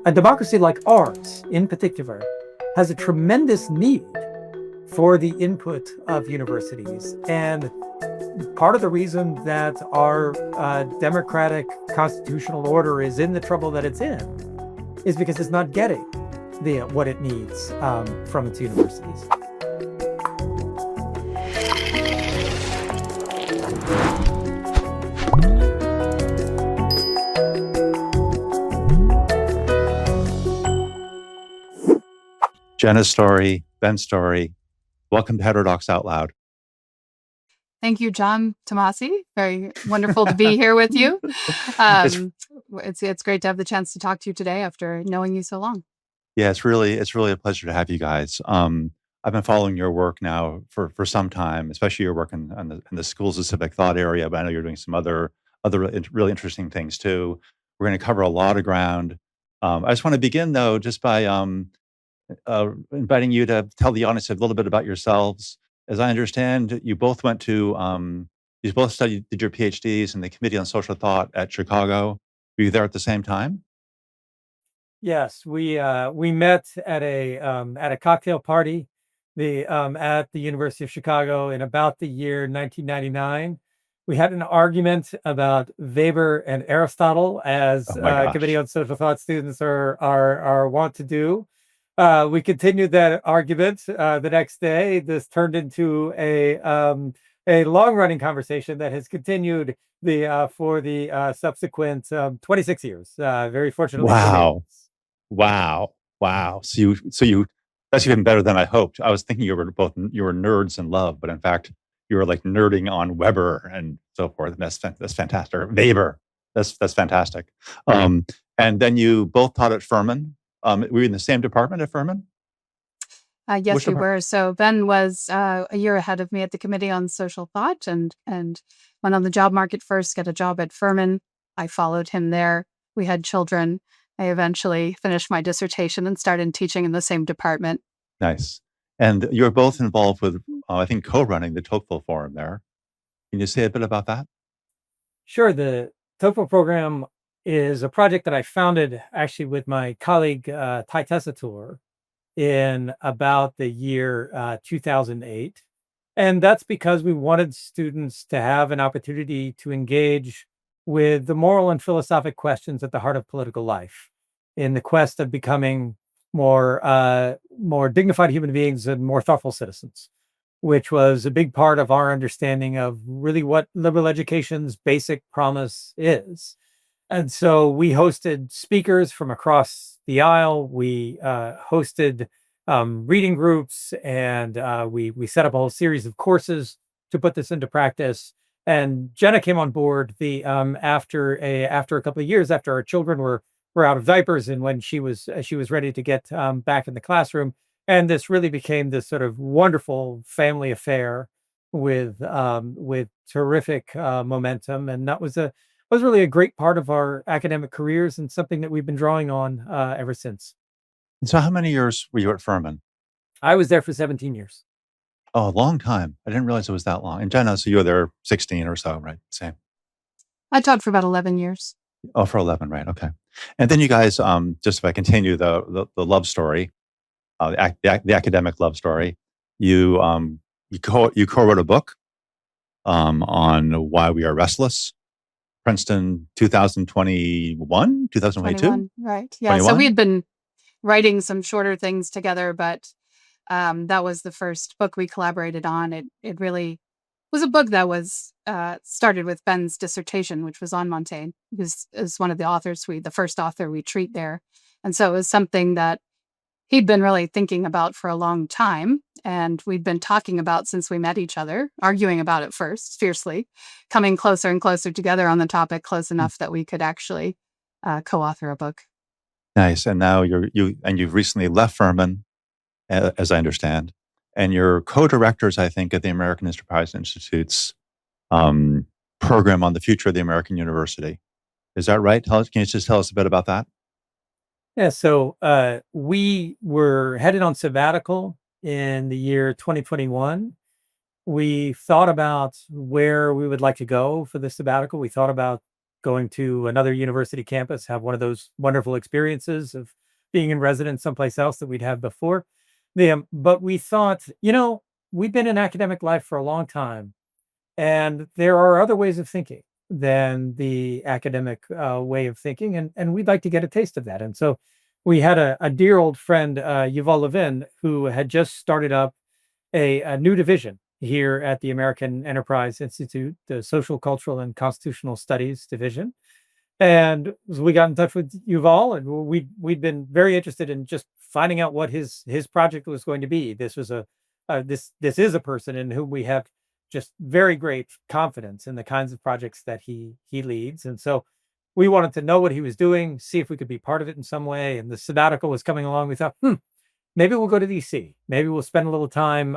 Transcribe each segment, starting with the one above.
A democracy like ours, in particular, has a tremendous need for the input of universities. And part of the reason that our democratic constitutional order is in the trouble that it's in is because it's not getting what it needs from its universities. Jenna Storey, Ben Storey, welcome to Heterodox Out Loud. Thank you, John Tomasi. Very wonderful to be here with you. It's great to have the chance to talk to you today after knowing you so long. Yeah, it's really a pleasure to have you guys. I've been following your work now for some time, especially your work in the Schools of Civic Thought area, but I know you're doing some other really interesting things too. We're going to cover a lot of ground. I just want to begin though, just by inviting you to tell the audience a little bit about yourselves. As I understand, you both did your PhDs in the Committee on Social Thought at Chicago. Were you there at the same time? Yes, we met at a cocktail party at the University of Chicago in about the year 1999. We had an argument about Weber and Aristotle, as Committee on Social Thought students are wont to do. We continued that argument the next day. This turned into a long-running conversation that has continued for the subsequent 26 years. Very fortunately. Wow. So you that's even better than I hoped. I was thinking you were nerds in love, but in fact you were like nerding on Weber and so forth. That's fantastic. Weber. That's fantastic. And then you both taught at Furman. Were you in the same department at Furman? Yes, we were. So Ben was a year ahead of me at the Committee on Social Thought and went on the job market first, got a job at Furman. I followed him there. We had children. I eventually finished my dissertation and started teaching in the same department. Nice. And you were both involved with, I think, co-running the Tocqueville Forum there. Can you say a bit about that? Sure. The Tocqueville program is a project that I founded actually with my colleague, Ty Tessitore, in about the year 2008. And that's because we wanted students to have an opportunity to engage with the moral and philosophic questions at the heart of political life in the quest of becoming more dignified human beings and more thoughtful citizens, which was a big part of our understanding of really what liberal education's basic promise is. And so we hosted speakers from across the aisle. We hosted reading groups, and we set up a whole series of courses to put this into practice. And Jenna came on board after a couple of years after our children were out of diapers, and when she was ready to get back in the classroom. And this really became this sort of wonderful family affair with terrific momentum. And that was really a great part of our academic careers and something that we've been drawing on ever since. And so how many years were you at Furman? I was there for 17 years. Oh, a long time. I didn't realize it was that long. And Jenna, so you were there 16 or so, right? Same. I taught for about 11 years. Oh, for 11, right. Okay. And then you guys, just if I continue the love story, the academic love story, you co-wrote a book on why we are restless. Princeton 2021, 2022? Right. Yeah. 21? So we had been writing some shorter things together, but that was the first book we collaborated on. It really was a book that was started with Ben's dissertation, which was on Montaigne. He is one of the authors, the first author we treat there. And so it was something that he'd been really thinking about for a long time. And we'd been talking about since we met each other, arguing about it first, fiercely, coming closer and closer together on the topic, close enough that we could actually co-author a book. Nice. And now you've recently left Furman, as I understand, and you're co-directors, I think, at the American Enterprise Institute's program on the future of the American university. Is that right? Can you just tell us a bit about that? Yeah, so we were headed on sabbatical in the year 2021. We thought about where we would like to go for the sabbatical. We thought about going to another university campus, have one of those wonderful experiences of being in residence someplace else that we'd had before. But we thought, we've been in academic life for a long time, and there are other ways of thinking than the academic way of thinking, and we'd like to get a taste of that. And so we had a dear old friend, Yuval Levin, who had just started up a new division here at the American Enterprise Institute, the Social, Cultural, and Constitutional Studies Division. And so we got in touch with Yuval, and we'd been very interested in just finding out what his project was going to be. This was this is a person in whom we have just very great confidence in the kinds of projects that he leads, and so we wanted to know what he was doing, see if we could be part of it in some way. And the sabbatical was coming along. We thought, maybe we'll go to DC. Maybe we'll spend a little time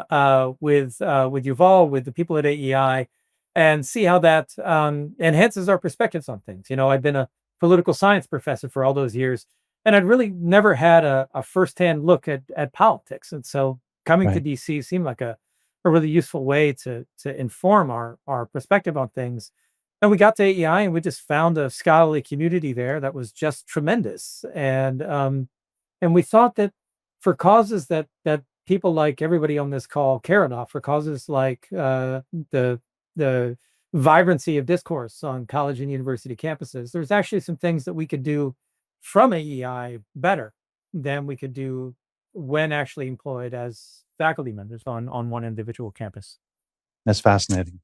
with Yuval, with the people at AEI, and see how that enhances our perspectives on things. I've been a political science professor for all those years, and I'd really never had a firsthand look at politics. And so coming to Right. DC seemed like a really useful way to inform our perspective on things. And we got to AEI, and we just found a scholarly community there that was just tremendous. And we thought that for causes that people like everybody on this call care about, for causes like the vibrancy of discourse on college and university campuses, there's actually some things that we could do from AEI better than we could do when actually employed as faculty members on one individual campus. That's fascinating.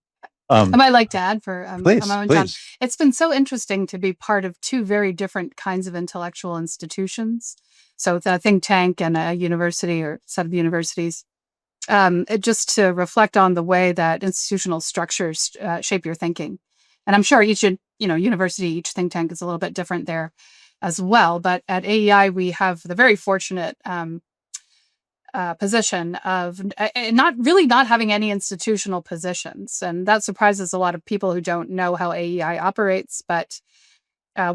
I might like to add for Please, my own John. please. It's been so interesting to be part of two very different kinds of intellectual institutions. So the think tank and a university or set of universities, just to reflect on the way that institutional structures shape your thinking. And I'm sure each university, each think tank is a little bit different there as well. But at AEI, we have the very fortunate position of not having any institutional positions. And that surprises a lot of people who don't know how AEI operates. But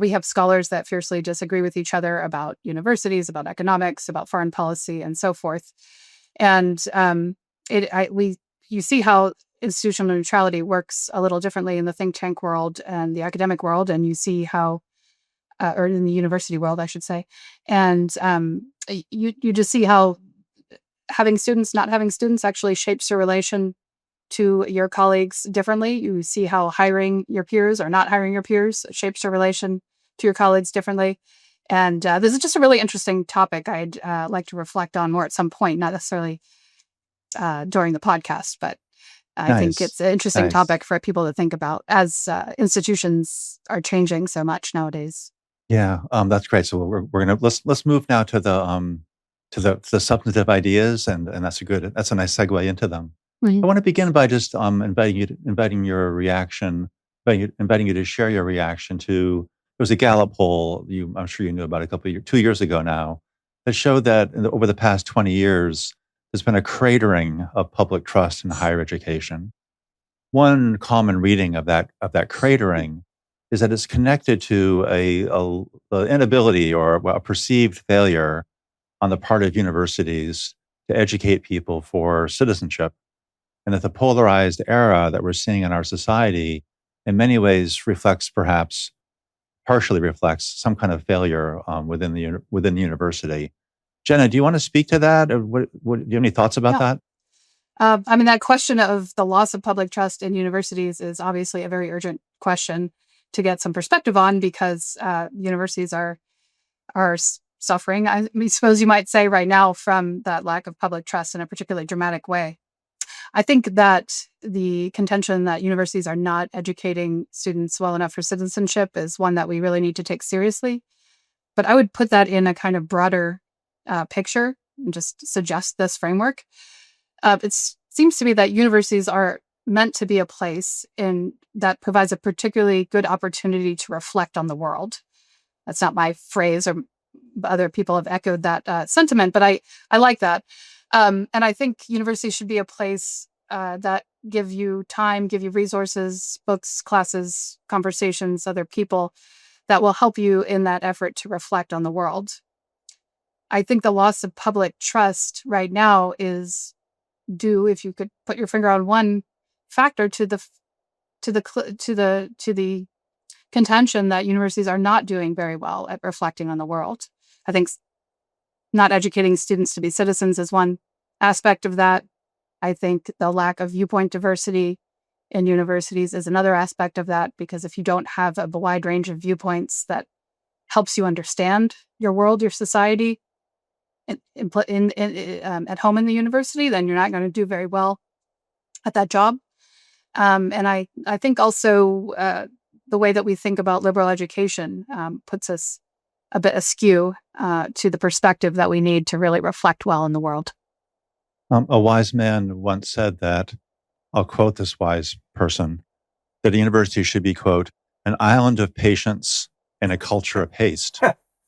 we have scholars that fiercely disagree with each other about universities, about economics, about foreign policy, and so forth. And you see how institutional neutrality works a little differently in the think tank world and the academic world, and you see how, or in the university world, I should say, and you just see how having students, not having students, actually shapes your relation to your colleagues differently. You see how hiring your peers or not hiring your peers shapes your relation to your colleagues differently. And this is just a really interesting topic I'd like to reflect on more at some point, not necessarily during the podcast, but I think it's an interesting topic for people to think about as institutions are changing so much nowadays. Yeah, that's great. So we're gonna let's move now to the substantive ideas, and that's a nice segue into them. I want to begin by just inviting your reaction, inviting you to share your reaction to. There was a Gallup poll I'm sure you knew about 2 years ago now, that showed that over the past 20 years, there's been a cratering of public trust in higher education. One common reading of that cratering is that it's connected to the inability or a perceived failure on the part of universities to educate people for citizenship. And that the polarized era that we're seeing in our society in many ways partially reflects some kind of failure within the university. Jenna, do you want to speak to that? Or do you have any thoughts about that? That question of the loss of public trust in universities is obviously a very urgent question to get some perspective on, because universities are suffering, I suppose you might say, right now from that lack of public trust in a particularly dramatic way. I think that the contention that universities are not educating students well enough for citizenship is one that we really need to take seriously. But I would put that in a kind of broader picture and just suggest this framework. It seems to me that universities are meant to be a place that provides a particularly good opportunity to reflect on the world. That's not my phrase, or other people have echoed that sentiment, but I like that. And I think universities should be a place that give you time, give you resources, books, classes, conversations, other people that will help you in that effort to reflect on the world. I think the loss of public trust right now is due, if you could put your finger on one factor, to the contention that universities are not doing very well at reflecting on the world. I think not educating students to be citizens is one aspect of that. I think the lack of viewpoint diversity in universities is another aspect of that, because if you don't have a wide range of viewpoints that helps you understand your world, your society, at home in the university, then you're not going to do very well at that job. And I think also the way that we think about liberal education puts us a bit askew to the perspective that we need to really reflect well in the world. A wise man once said that, I'll quote this wise person, that a university should be, quote, an island of patience and a culture of haste.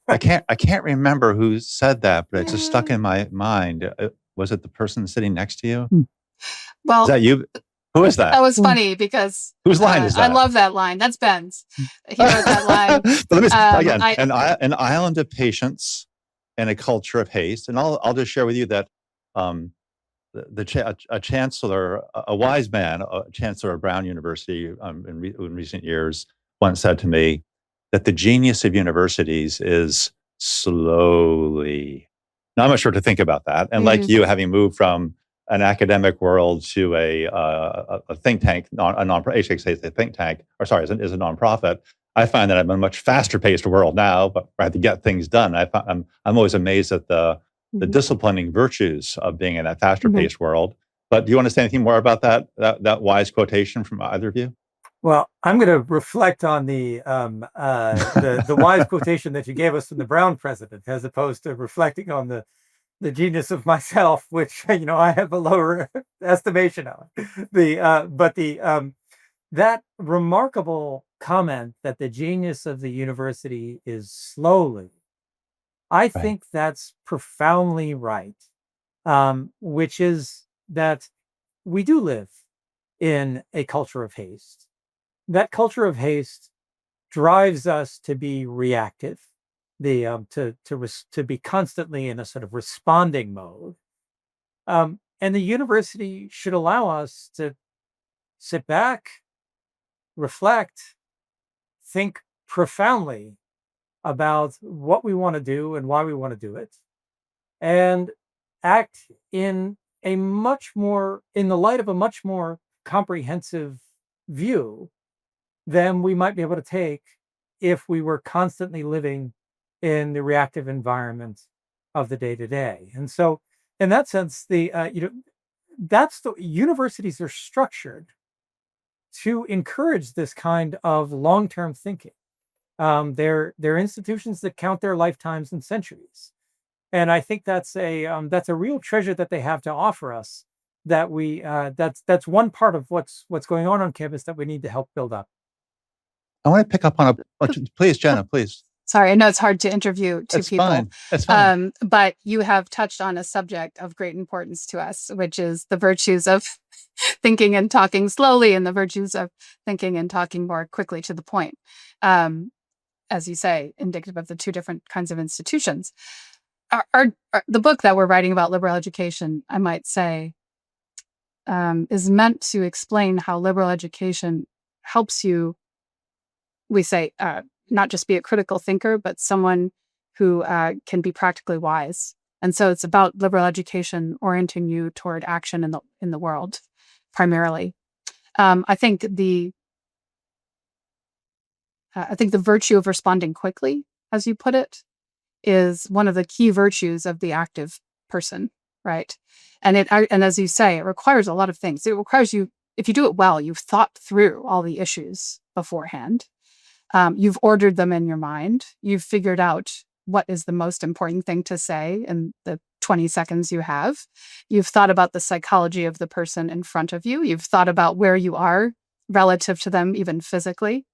I can't remember who said that, but it just stuck in my mind. Was it the person sitting next to you? Well, is that you? Who is that? That was funny because whose line is that? I love that line. That's Ben's. He wrote that line. But let me again, an island of patience and a culture of haste. And I'll just share with you that a chancellor, a wise man, a chancellor of Brown University in recent years, once said to me that the genius of universities is slowly. Now, I'm not sure to think about that. And like you, having moved from an academic world to a think tank, is a nonprofit, I find that I'm in a much faster paced world now, but I have to get things done. I'm always amazed at the disciplining virtues of being in that faster paced world. But do you want to say anything more about that wise quotation from either of you? Well, I'm going to reflect on the wise quotation that you gave us from the Brown president, as opposed to reflecting on the genius of myself, which I have a lower estimation of. That remarkable comment that the genius of the university is slowly, I think that's profoundly right. Which is that we do live in a culture of haste. That culture of haste drives us to be reactive, to be constantly in a sort of responding mode. And the university should allow us to sit back, reflect, think profoundly about what we want to do and why we want to do it, and act in the light of a much more comprehensive view than we might be able to take if we were constantly living in the reactive environment of the day-to-day. And so in that sense, that's the universities are structured to encourage this kind of long-term thinking. They're institutions that count their lifetimes and centuries. And I think that's a real treasure that they have to offer us, that that's one part of what's going on campus that we need to help build up. I want to pick up on please, Jenna, please. Sorry, I know it's hard to interview two people. That's fine. But you have touched on a subject of great importance to us, which is the virtues of thinking and talking slowly, and the virtues of thinking and talking more quickly to the point. As you say, indicative of the two different kinds of institutions. The book that we're writing about liberal education, I might say, is meant to explain how liberal education helps you, we say, not just be a critical thinker, but someone who can be practically wise. And so it's about liberal education orienting you toward action in the world, primarily. I think the virtue of responding quickly, as you put it, is one of the key virtues of the active person, right? And as you say, it requires a lot of things. It requires you, if you do it well, you've thought through all the issues beforehand. You've ordered them in your mind. You've figured out what is the most important thing to say in the 20 seconds you have. You've thought about the psychology of the person in front of you. You've thought about where you are relative to them, even physically,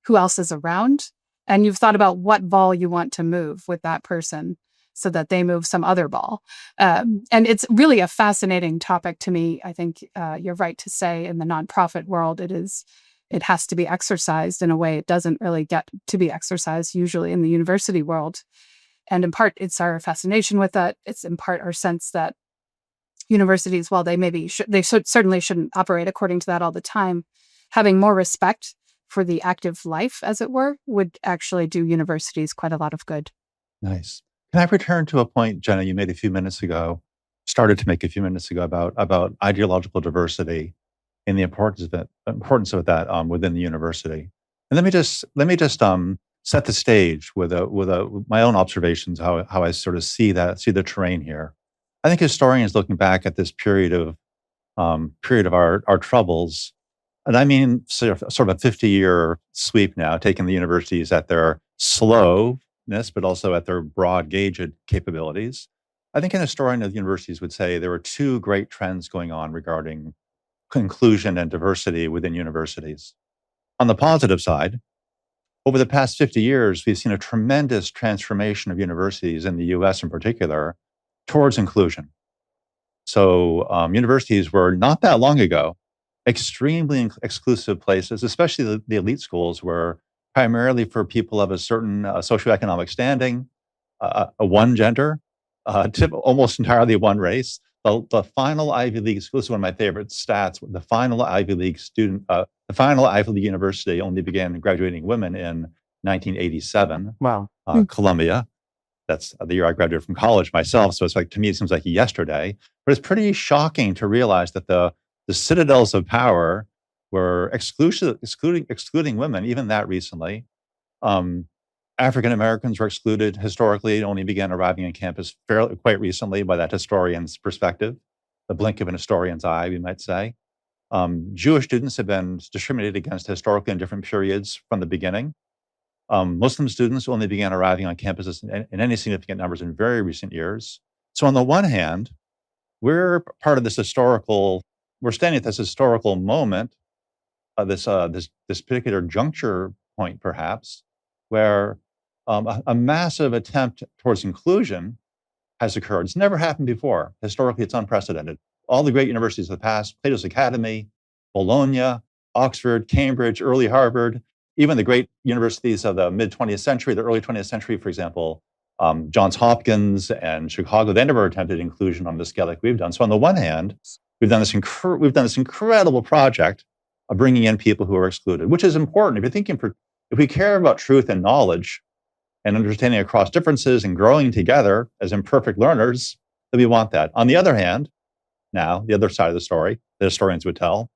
who else is around. And you've thought about what ball you want to move with that person so that they move some other ball. And it's really a fascinating topic to me. I think you're right to say in the nonprofit world, it has to be exercised in a way it doesn't really get to be exercised usually in the university world. And in part, it's our fascination with that. It's in part our sense that universities, while they certainly shouldn't operate according to that all the time, having more respect for the active life, as it were, would actually do universities quite a lot of good. Nice. Can I return to a point, Jenna, you made a few minutes ago, started to make a few minutes ago about ideological diversity and the importance of that within the university. And let me just set the stage with my own observations, how I sort of see the terrain here. I think historians looking back at this period of our troubles, and I mean sort of a 50-year sweep now, taking the universities at their slowness, but also at their broad gauge capabilities. I think an historian of the universities would say there were two great trends going on regarding inclusion and diversity within universities. On the positive side, over the past 50 years, we've seen a tremendous transformation of universities in the US in particular towards inclusion. So universities were not that long ago extremely exclusive places, especially the elite schools were primarily for people of a certain socioeconomic standing, a one gender, almost entirely one race. The final Ivy League school, this is one of my favorite stats, the final Ivy League university only began graduating women in 1987. Wow. Columbia. That's the year I graduated from college myself. So it's like, to me, it seems like yesterday. But it's pretty shocking to realize that the citadels of power were excluding women, even that recently. African Americans were excluded historically. It only began arriving on campus quite recently by that historian's perspective, the blink of an historian's eye, we might say. Jewish students have been discriminated against historically in different periods from the beginning. Muslim students only began arriving on campuses in any significant numbers in very recent years. So on the one hand, we're part of we're standing at this historical moment, this particular juncture point perhaps, where a massive attempt towards inclusion has occurred. It's never happened before. Historically, it's unprecedented. All the great universities of the past, Plato's Academy, Bologna, Oxford, Cambridge, early Harvard, even the great universities of the mid-20th century, the early 20th century, for example, Johns Hopkins and Chicago, they never attempted inclusion on the scale like we've done. So on the one hand, we've done this incredible project of bringing in people who are excluded, which is important. If we care about truth and knowledge and understanding across differences and growing together as imperfect learners, then we want that. On the other hand, now, the other side of the story, the historians would tell,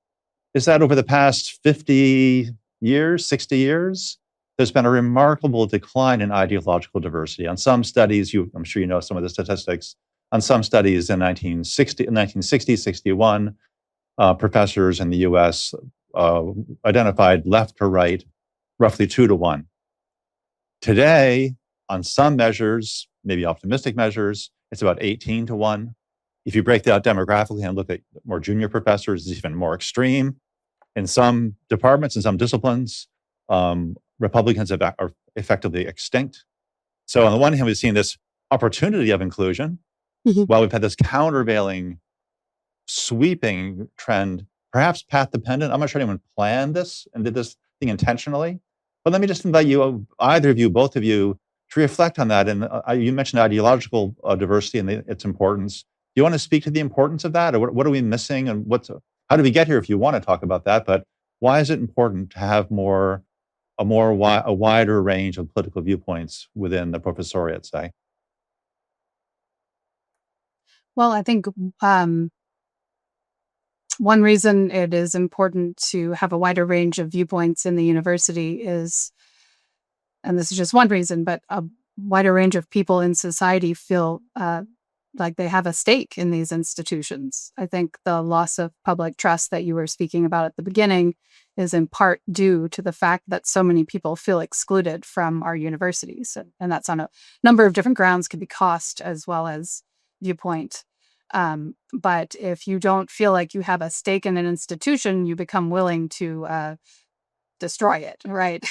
is that over the past 50 years, 60 years, there's been a remarkable decline in ideological diversity. On some studies, I'm sure you know some of the statistics, on some studies in 1960, 61, professors in the US identified left to right roughly 2-1. Today, on some measures, maybe optimistic measures, it's about 18-1. If you break that out demographically and look at more junior professors, it's even more extreme. In some departments, in some disciplines, Republicans are effectively extinct. So on the one hand, we've seen this opportunity of inclusion, while we've had this countervailing, sweeping trend, perhaps path dependent. I'm not sure anyone planned this and did this thing intentionally. But let me just invite you, either of you, both of you, to reflect on that. And you mentioned ideological diversity and its importance. Do you want to speak to the importance of that, or what are we missing, and how do we get here? If you want to talk about that, but why is it important to have a wider range of political viewpoints within the professoriate, say? Well, I think one reason it is important to have a wider range of viewpoints in the university is, and this is just one reason, but a wider range of people in society feel like they have a stake in these institutions. I think the loss of public trust that you were speaking about at the beginning is in part due to the fact that so many people feel excluded from our universities. And that's on a number of different grounds, could be cost as well as viewpoint. But if you don't feel like you have a stake in an institution, you become willing to destroy it, right?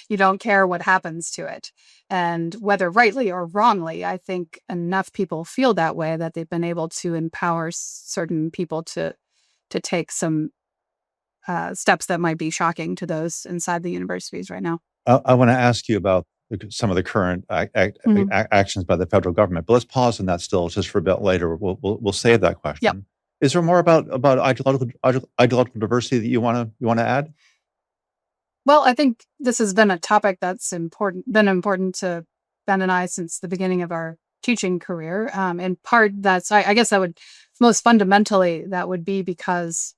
You don't care what happens to it. And whether rightly or wrongly, I think enough people feel that way that they've been able to empower certain people to take some steps that might be shocking to those inside the universities right now. I want to ask you about some of the current actions by the federal government, but let's pause on that still just for a bit later. We'll save that question. Yep. Is there more about ideological diversity that you want to add? Well, I think this has been a topic that's been important to Ben and I since the beginning of our teaching career. In part, I guess that would most fundamentally that would be because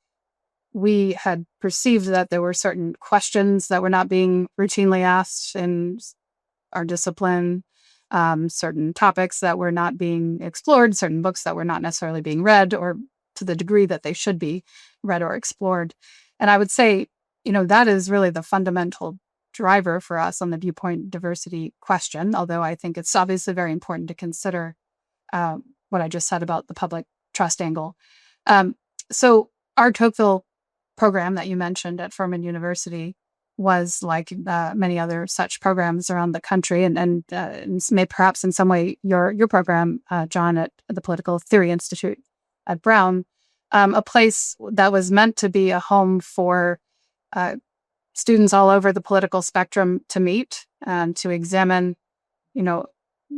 we had perceived that there were certain questions that were not being routinely asked in our discipline, certain topics that were not being explored, certain books that were not necessarily being read or to the degree that they should be read or explored. And I would say, that is really the fundamental driver for us on the viewpoint diversity question, although I think it's obviously very important to consider what I just said about the public trust angle. So our Tocqueville program that you mentioned at Furman University was like many other such programs around the country, and may perhaps in some way your program, John, at the Political Theory Institute at Brown, a place that was meant to be a home for students all over the political spectrum to meet and to examine,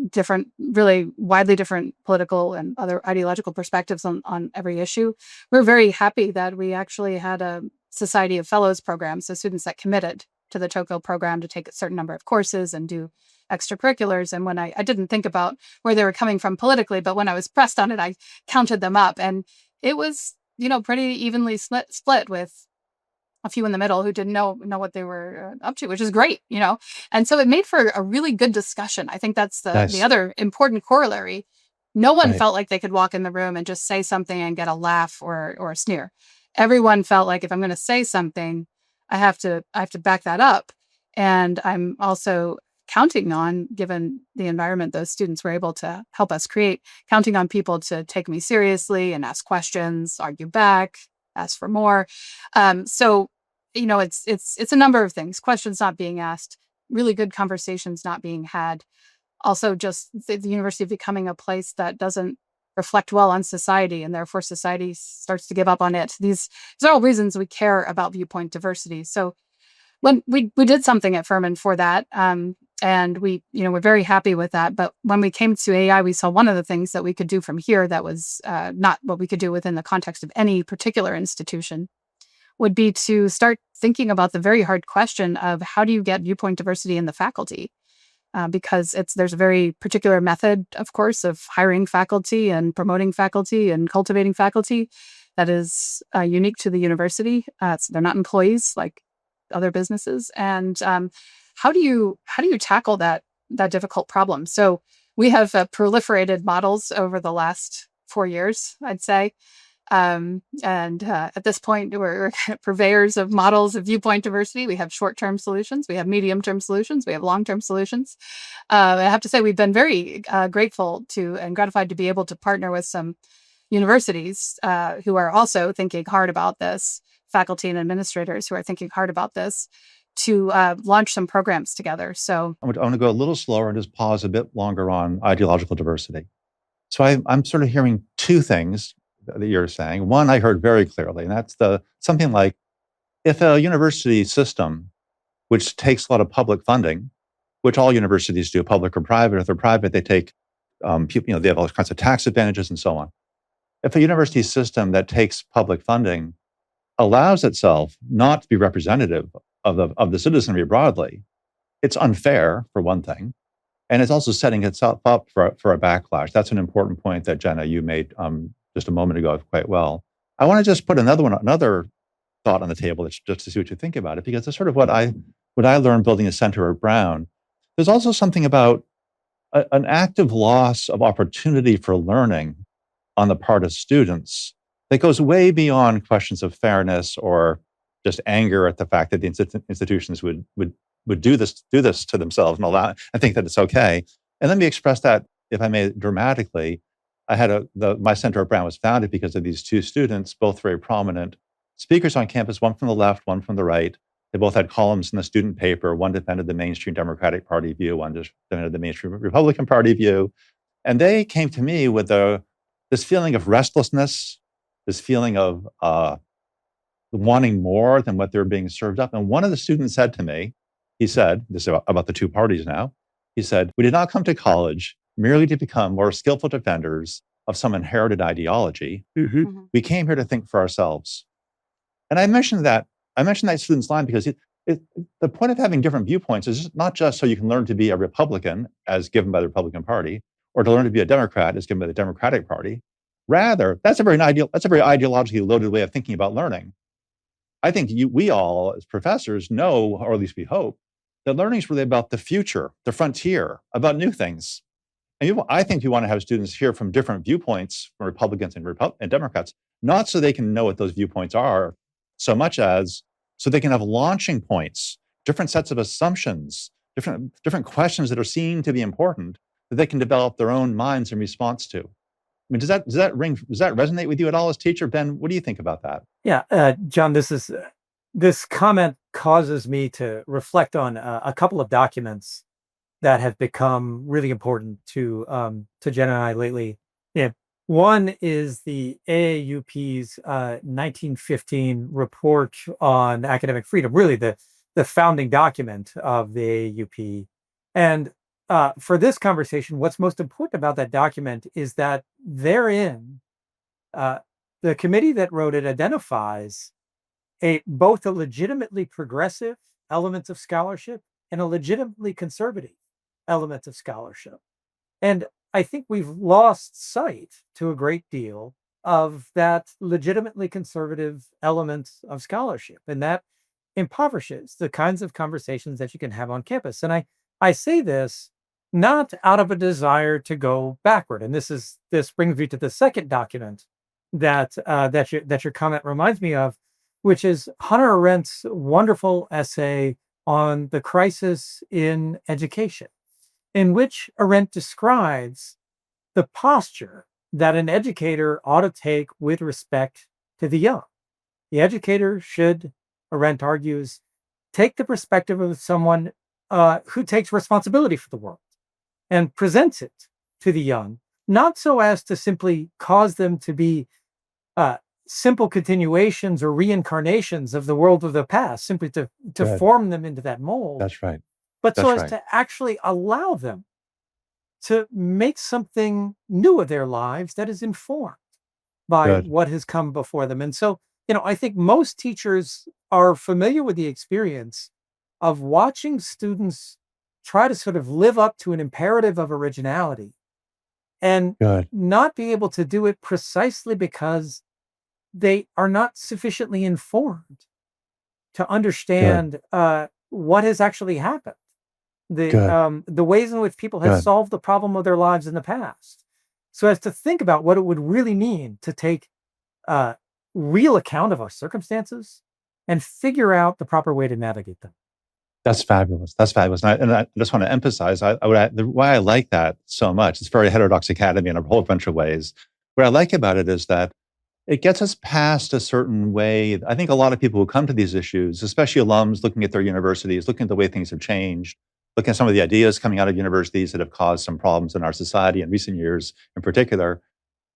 different, really widely different political and other ideological perspectives on every issue. We're very happy that we actually had a Society of Fellows program, so students that committed to the Tocqueville program to take a certain number of courses and do extracurriculars. And when I didn't think about where they were coming from politically, but when I was pressed on it, I counted them up, and it was, pretty evenly split with a few in the middle who didn't know what they were up to, which is great, And so it made for a really good discussion. I think that's the Nice. other important corollary. No one Right. felt like they could walk in the room and just say something and get a laugh or a sneer. Everyone felt like if I'm going to say something, I have to back that up. And I'm also counting on, given the environment those students were able to help us create, counting on people to take me seriously and ask questions, argue back, ask for more. So, it's a number of things. Questions not being asked, really good conversations not being had. Also, just the university becoming a place that doesn't reflect well on society, and therefore society starts to give up on it. These are all reasons we care about viewpoint diversity. So when we did something at Furman for that, and we, we're very happy with that. But when we came to AI, we saw one of the things that we could do from here that was not what we could do within the context of any particular institution would be to start thinking about the very hard question of how do you get viewpoint diversity in the faculty? Because there's a very particular method, of course, of hiring faculty and promoting faculty and cultivating faculty that is unique to the university. They're not employees like other businesses. And how do you tackle that difficult problem? So we have proliferated models over the last 4 years, I'd say. And at this point, we're purveyors of models of viewpoint diversity. We have short-term solutions, we have medium-term solutions, we have long-term solutions. I have to say we've been very grateful to and gratified to be able to partner with some universities who are also thinking hard about this, faculty and administrators who are thinking hard about this, to launch some programs together. So I want to go a little slower and just pause a bit longer on ideological diversity. So I'm sort of hearing two things that you're saying. One, I heard very clearly, and that's something like, if a university system, which takes a lot of public funding, which all universities do, public or private, if they're private, they take, people, they have all kinds of tax advantages and so on. If a university system that takes public funding allows itself not to be representative of the citizenry broadly, it's unfair, for one thing. And it's also setting itself up for a backlash. That's an important point that, Jenna, you made just a moment ago quite well. I want to just put another thought on the table just to see what you think about it, because it's sort of what I learned building a center at Brown. There's also something about an active loss of opportunity for learning on the part of students that goes way beyond questions of fairness or just anger at the fact that the institutions would do this to themselves and allow and think that it's okay. And let me express that, if I may, dramatically. I had my center at Brown was founded because of these two students, both very prominent speakers on campus, one from the left, one from the right. They both had columns in the student paper. One defended the mainstream Democratic Party view, one just defended the mainstream Republican Party view. And they came to me with this feeling of restlessness, this feeling of wanting more than what they're being served up. And one of the students said to me, he said, this is about the two parties now, he said, "We did not come to college merely to become more skillful defenders of some inherited ideology. Mm-hmm. We came here to think for ourselves." And I mentioned that student's line because The point of having different viewpoints is not just so you can learn to be a Republican, as given by the Republican Party, or to learn to be a Democrat, as given by the Democratic Party. Rather, that's a very ideologically loaded way of thinking about learning. I think we all, as professors, know, or at least we hope, that learning is really about the future, the frontier, about new things. And I think we want to have students hear from different viewpoints from Republicans and Democrats, not so they can know what those viewpoints are, so much as so they can have launching points, different sets of assumptions, different questions that are seen to be important that they can develop their own minds in response to. I mean, does that resonate with you at all as teacher? Ben, what do you think about that? Yeah, John, this comment causes me to reflect on a couple of documents that have become really important to Jenna and I lately. Yeah, one is the AAUP's 1915 report on academic freedom, really the founding document of the AAUP. And for this conversation, what's most important about that document is that therein, the committee that wrote it identifies both a legitimately progressive element of scholarship and a legitimately conservative element of scholarship. And I think we've lost sight to a great deal of that legitimately conservative element of scholarship. And that impoverishes the kinds of conversations that you can have on campus. And I say this not out of a desire to go backward. And this brings me to the second document that your comment reminds me of, which is Hannah Arendt's wonderful essay on the crisis in education, in which Arendt describes the posture that an educator ought to take with respect to the young. The educator should, Arendt argues, take the perspective of someone who takes responsibility for the world and presents it to the young, not so as to simply cause them to be simple continuations or reincarnations of the world of the past, simply to Right. form them into that mold. That's right. But so That's as right. to actually allow them to make something new of their lives that is informed by Good. what has come before them. And so, I think most teachers are familiar with the experience of watching students try to sort of live up to an imperative of originality and Good. not be able to do it precisely because they are not sufficiently informed to understand what has actually happened, Good. the ways in which people have Good. solved the problem of their lives in the past, so as to think about what it would really mean to take real account of our circumstances and figure out the proper way to navigate them. That's fabulous. That's fabulous. And I just want to emphasize why I like that so much. It's very Heterodox Academy in a whole bunch of ways. What I like about it is that it gets us past a certain way. I think a lot of people who come to these issues, especially alums looking at their universities, looking at the way things have changed, looking at some of the ideas coming out of universities that have caused some problems in our society in recent years in particular,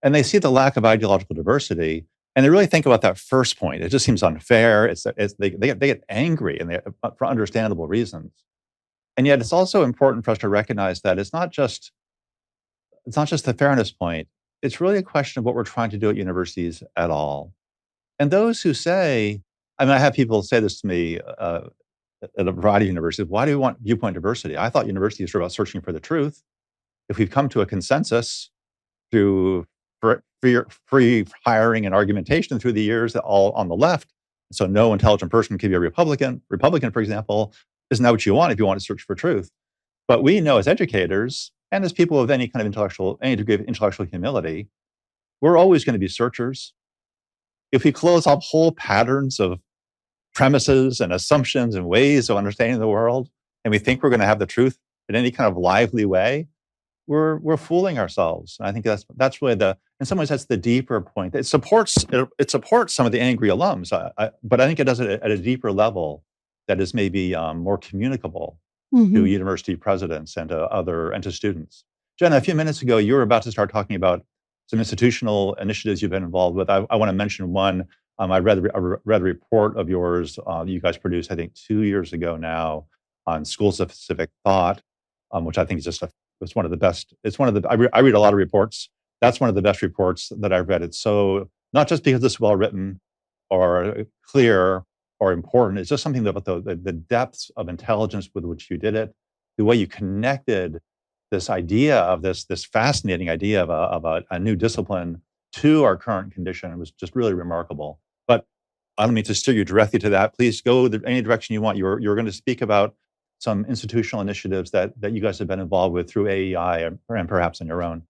and they see the lack of ideological diversity, and they really think about that first point. It just seems unfair. They get angry, and for understandable reasons. And yet, it's also important for us to recognize that it's not just the fairness point. It's really a question of what we're trying to do at universities at all. And those who say, I have people say this to me at a variety of universities, why do we want viewpoint diversity? I thought universities were about searching for the truth. If we've come to a consensus through free hiring and argumentation through the years, that all on the left, so no intelligent person can be a Republican. Republican, for example, isn't that what you want if you want to search for truth? But we know as educators and as people of any degree of intellectual humility, we're always going to be searchers. If we close up whole patterns of premises and assumptions and ways of understanding the world, and we think we're going to have the truth in any kind of lively way, we're fooling ourselves. And I think that's really in some ways that's the deeper point. It supports some of the angry alums, but I think it does it at a deeper level that is maybe more communicable to university presidents and to students. Jenna, a few minutes ago, you were about to start talking about some institutional initiatives you've been involved with. I want to mention one. I read a report of yours you guys produced, I think, 2 years ago now, on Schools of Civic Thought, which I think is it's one of the best. It's one of the I read a lot of reports. That's one of the best reports that I've read. It's so not just because it's well written or clear, or important. It's just something about the depths of intelligence with which you did it, the way you connected this idea of this fascinating idea of a new discipline to our current condition. It was just really remarkable. But I don't mean to steer you directly to that. Please go any direction you want. You're going to speak about some institutional initiatives that you guys have been involved with through AEI and perhaps on your own.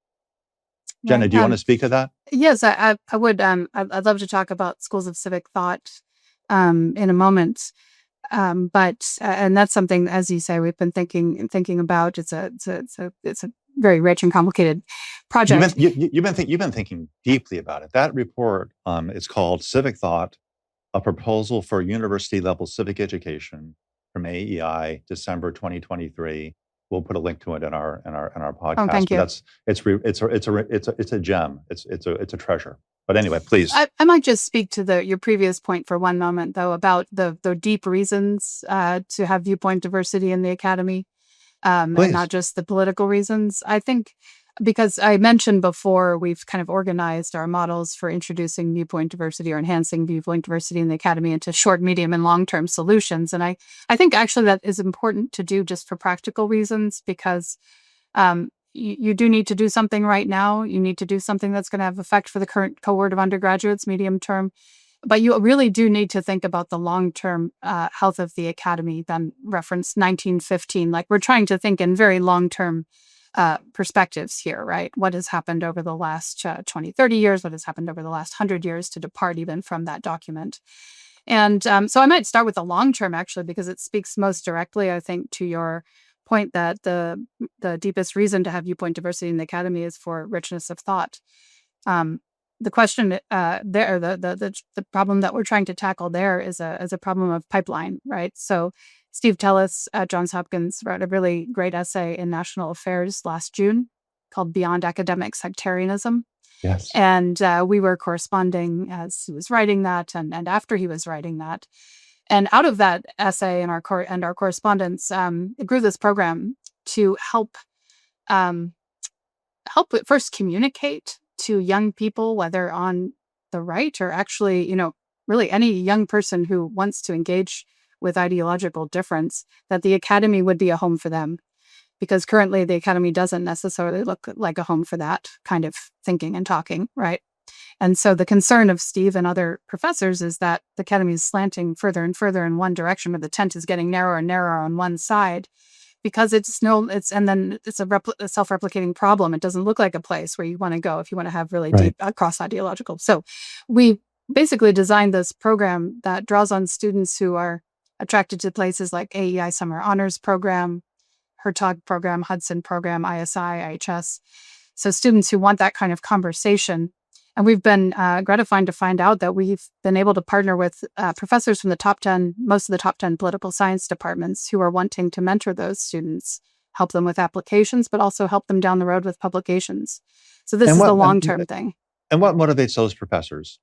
Jenna, Right. do you want to speak to that? Yes, I would. I'd love to talk about Schools of Civic Thought in a moment. But and that's something, as you say, we've been thinking about. It's a very rich and complicated project. You've been thinking deeply about it. That report is called Civic Thought: A Proposal for University Level Civic Education from AEI, December 2023. We'll put a link to it in our podcast. Oh, thank you. But it's a gem. It's a treasure. But anyway, please. I might just speak to your previous point for one moment, though, about the deep reasons to have viewpoint diversity in the academy, and not just the political reasons. I think because I mentioned before, we've kind of organized our models for introducing viewpoint diversity or enhancing viewpoint diversity in the academy into short, medium, and long-term solutions. And I think actually that is important to do just for practical reasons, because you do need to do something right now. You need to do something that's going to have effect for the current cohort of undergraduates, medium term. But you really do need to think about the long-term health of the academy. Then reference 1915. Like, we're trying to think in very long-term perspectives here, right? What has happened over the last 20, 30 years? What has happened over the last 100 years, to depart even from that document? And so I might start with the long-term, actually, because it speaks most directly, I think, to your point that the deepest reason to have viewpoint diversity in the academy is for richness of thought. The question the problem that we're trying to tackle there is a problem of pipeline, right? So Steve Tellis at Johns Hopkins wrote a really great essay in National Affairs last June called Beyond Academic Sectarianism. Yes. And we were corresponding as he was writing that and after he was writing that. And out of that essay and our correspondence, it grew this program to help first communicate to young people, whether on the right or actually, really any young person who wants to engage with ideological difference, that the academy would be a home for them. Because currently the academy doesn't necessarily look like a home for that kind of thinking and talking, right? And so the concern of Steve and other professors is that the academy is slanting further and further in one direction, but the tent is getting narrower and narrower on one side, because it's a self-replicating problem. It doesn't look like a place where you want to go if you want to have really deep cross-ideological. So we basically designed this program that draws on students who are attracted to places like AEI Summer Honors Program, Hertog Program, Hudson Program, ISI, IHS. So students who want that kind of conversation. And we've been gratified to find out that we've been able to partner with professors from most of the top 10 political science departments who are wanting to mentor those students, help them with applications, but also help them down the road with publications. So this is the long-term thing. And what motivates those professors?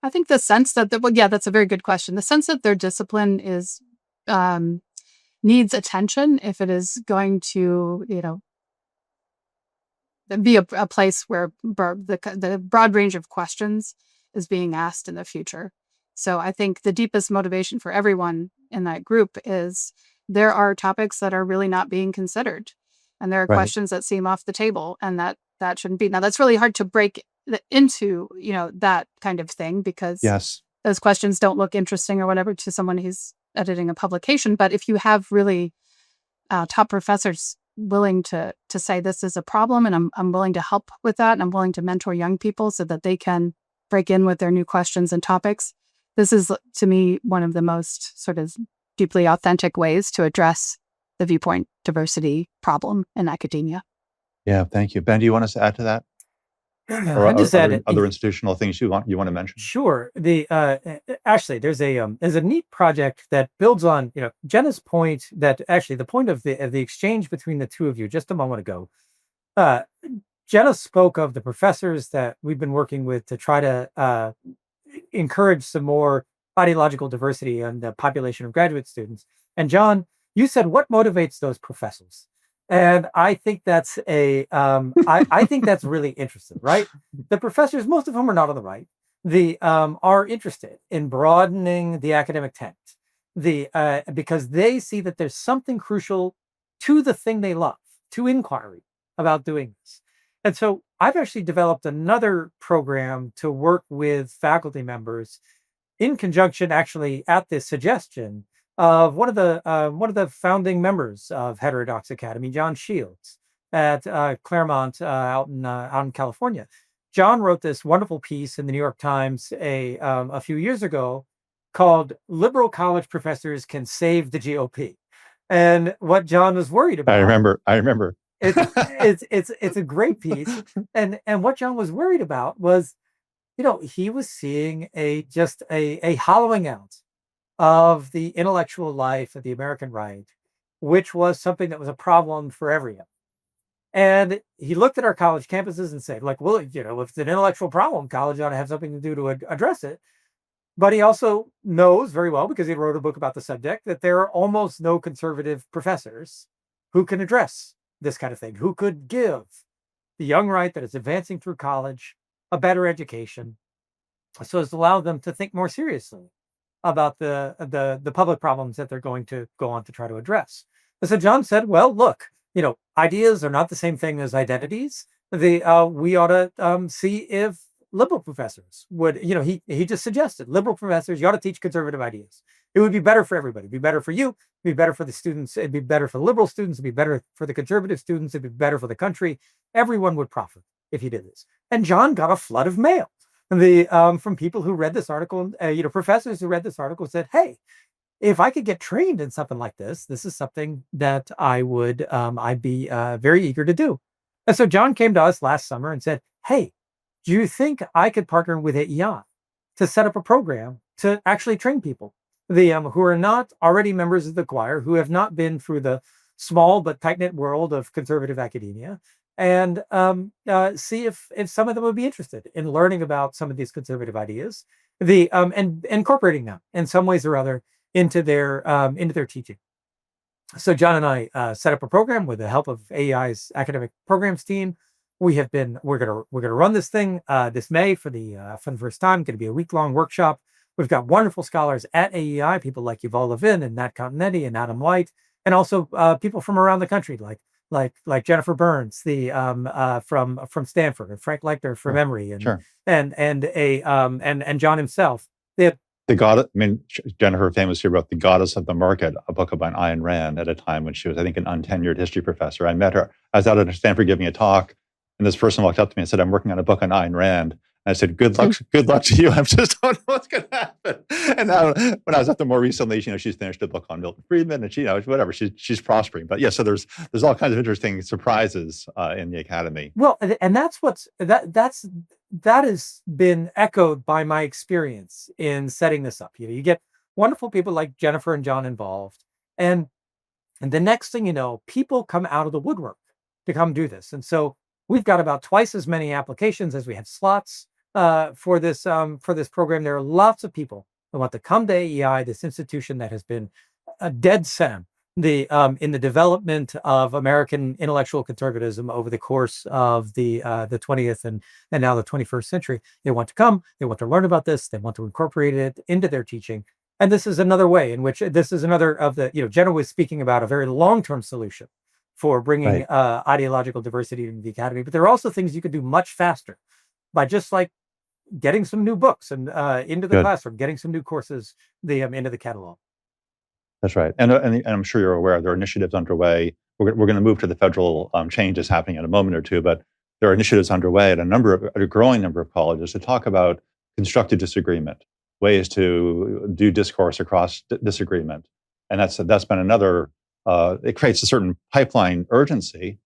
I think the sense that, that's a very good question. The sense that their discipline is needs attention if it is going to, be a place where the broad range of questions is being asked in the future. So I think the deepest motivation for everyone in that group is there are topics that are really not being considered, and there are questions that seem off the table, and that shouldn't be. Now, that's really hard to break into, that kind of thing, because those questions don't look interesting or whatever to someone who's editing a publication. But if you have really top professors willing to say this is a problem, and I'm willing to help with that, and I'm willing to mentor young people so that they can break in with their new questions and topics, this is, to me, one of the most sort of deeply authentic ways to address the viewpoint diversity problem in academia. Yeah, thank you. Ben, do you want us to add to that? Or other institutional things you want to mention? Sure. Actually, there's a neat project that builds on Jenna's point, that actually the point of the exchange between the two of you just a moment ago. Jenna spoke of the professors that we've been working with to try to encourage some more ideological diversity in the population of graduate students. And John, you said, what motivates those professors? And I think that's I think that's really interesting, right? The professors, most of whom are not on the right, are interested in broadening the academic tent, because they see that there's something crucial to the thing they love, to inquiry about doing this. And so I've actually developed another program to work with faculty members in conjunction, actually, at the suggestion of one of the founding members of Heterodox Academy, John Shields, at Claremont out in California. John wrote this wonderful piece in the New York Times a few years ago called "Liberal College Professors Can Save the GOP." And what John was worried about, I remember. It's a great piece, and what John was worried about was, he was seeing just a hollowing out of the intellectual life of the American right, which was something that was a problem for everyone. And he looked at our college campuses and said, like, well, if it's an intellectual problem, college ought to have something to do to address it. But he also knows very well, because he wrote a book about the subject, that there are almost no conservative professors who can address this kind of thing, who could give the young right that is advancing through college a better education, so as to allow them to think more seriously about the public problems that they're going to go on to try to address. And so John said, well, look, ideas are not the same thing as identities. We ought to see if liberal professors would, he just suggested liberal professors, you ought to teach conservative ideas. It would be better for everybody. It'd be better for you. It'd be better for the students. It'd be better for liberal students. It'd be better for the conservative students. It'd be better for the country. Everyone would profit if you did this. And John got a flood of mail from people who read this article, professors who read this article said, hey, if I could get trained in something like this, this is something that I'd be very eager to do. And so John came to us last summer and said, hey, do you think I could partner with AEI to set up a program to actually train people who are not already members of the choir, who have not been through the small but tight-knit world of conservative academia, and see if some of them would be interested in learning about some of these conservative ideas, and incorporating them in some ways or other into their teaching. So John and I set up a program with the help of AEI's academic programs team. We're gonna run this thing this May for the first time. Going to be a week-long workshop. We've got wonderful scholars at AEI, people like Yuval Levin and Nat Continetti and Adam White, and also people from around the country, like Jennifer Burns, from Stanford, and Frank Leichter from Emory, and John himself. Jennifer famously wrote "The Goddess of the Market," a book about Ayn Rand at a time when she was, I think, an untenured history professor. I met her. I was out at Stanford giving a talk, and this person walked up to me and said, "I'm working on a book on Ayn Rand." And I said, "Good luck to you. I just don't know what's going to happen." And now, when I was up there more recently, she's finished a book on Milton Friedman, and whatever, she's prospering. But yeah, so there's all kinds of interesting surprises in the academy. Well, and that has been echoed by my experience in setting this up. You get wonderful people like Jennifer and John involved, and the next thing you know, people come out of the woodwork to come do this. And so we've got about twice as many applications as we have slots for this program. There are lots of people who want to come to AEI, this institution that has been a dead center in the development of American intellectual conservatism over the course of the 20th and now the 21st century. They want to come. They want to learn about this. They want to incorporate it into their teaching. And this is another way in which this is another of the, Jenna was speaking about a very long-term solution for bringing ideological diversity into the academy. But there are also things you could do much faster by just like getting some new books and into the classroom, getting some new courses into the catalog. That's right. And I'm sure you're aware there are initiatives underway. We're going to move to the federal changes happening in a moment or two, but there are initiatives underway at a growing number of colleges to talk about constructive disagreement, ways to do discourse across disagreement. And that's been another, it creates a certain pipeline urgency,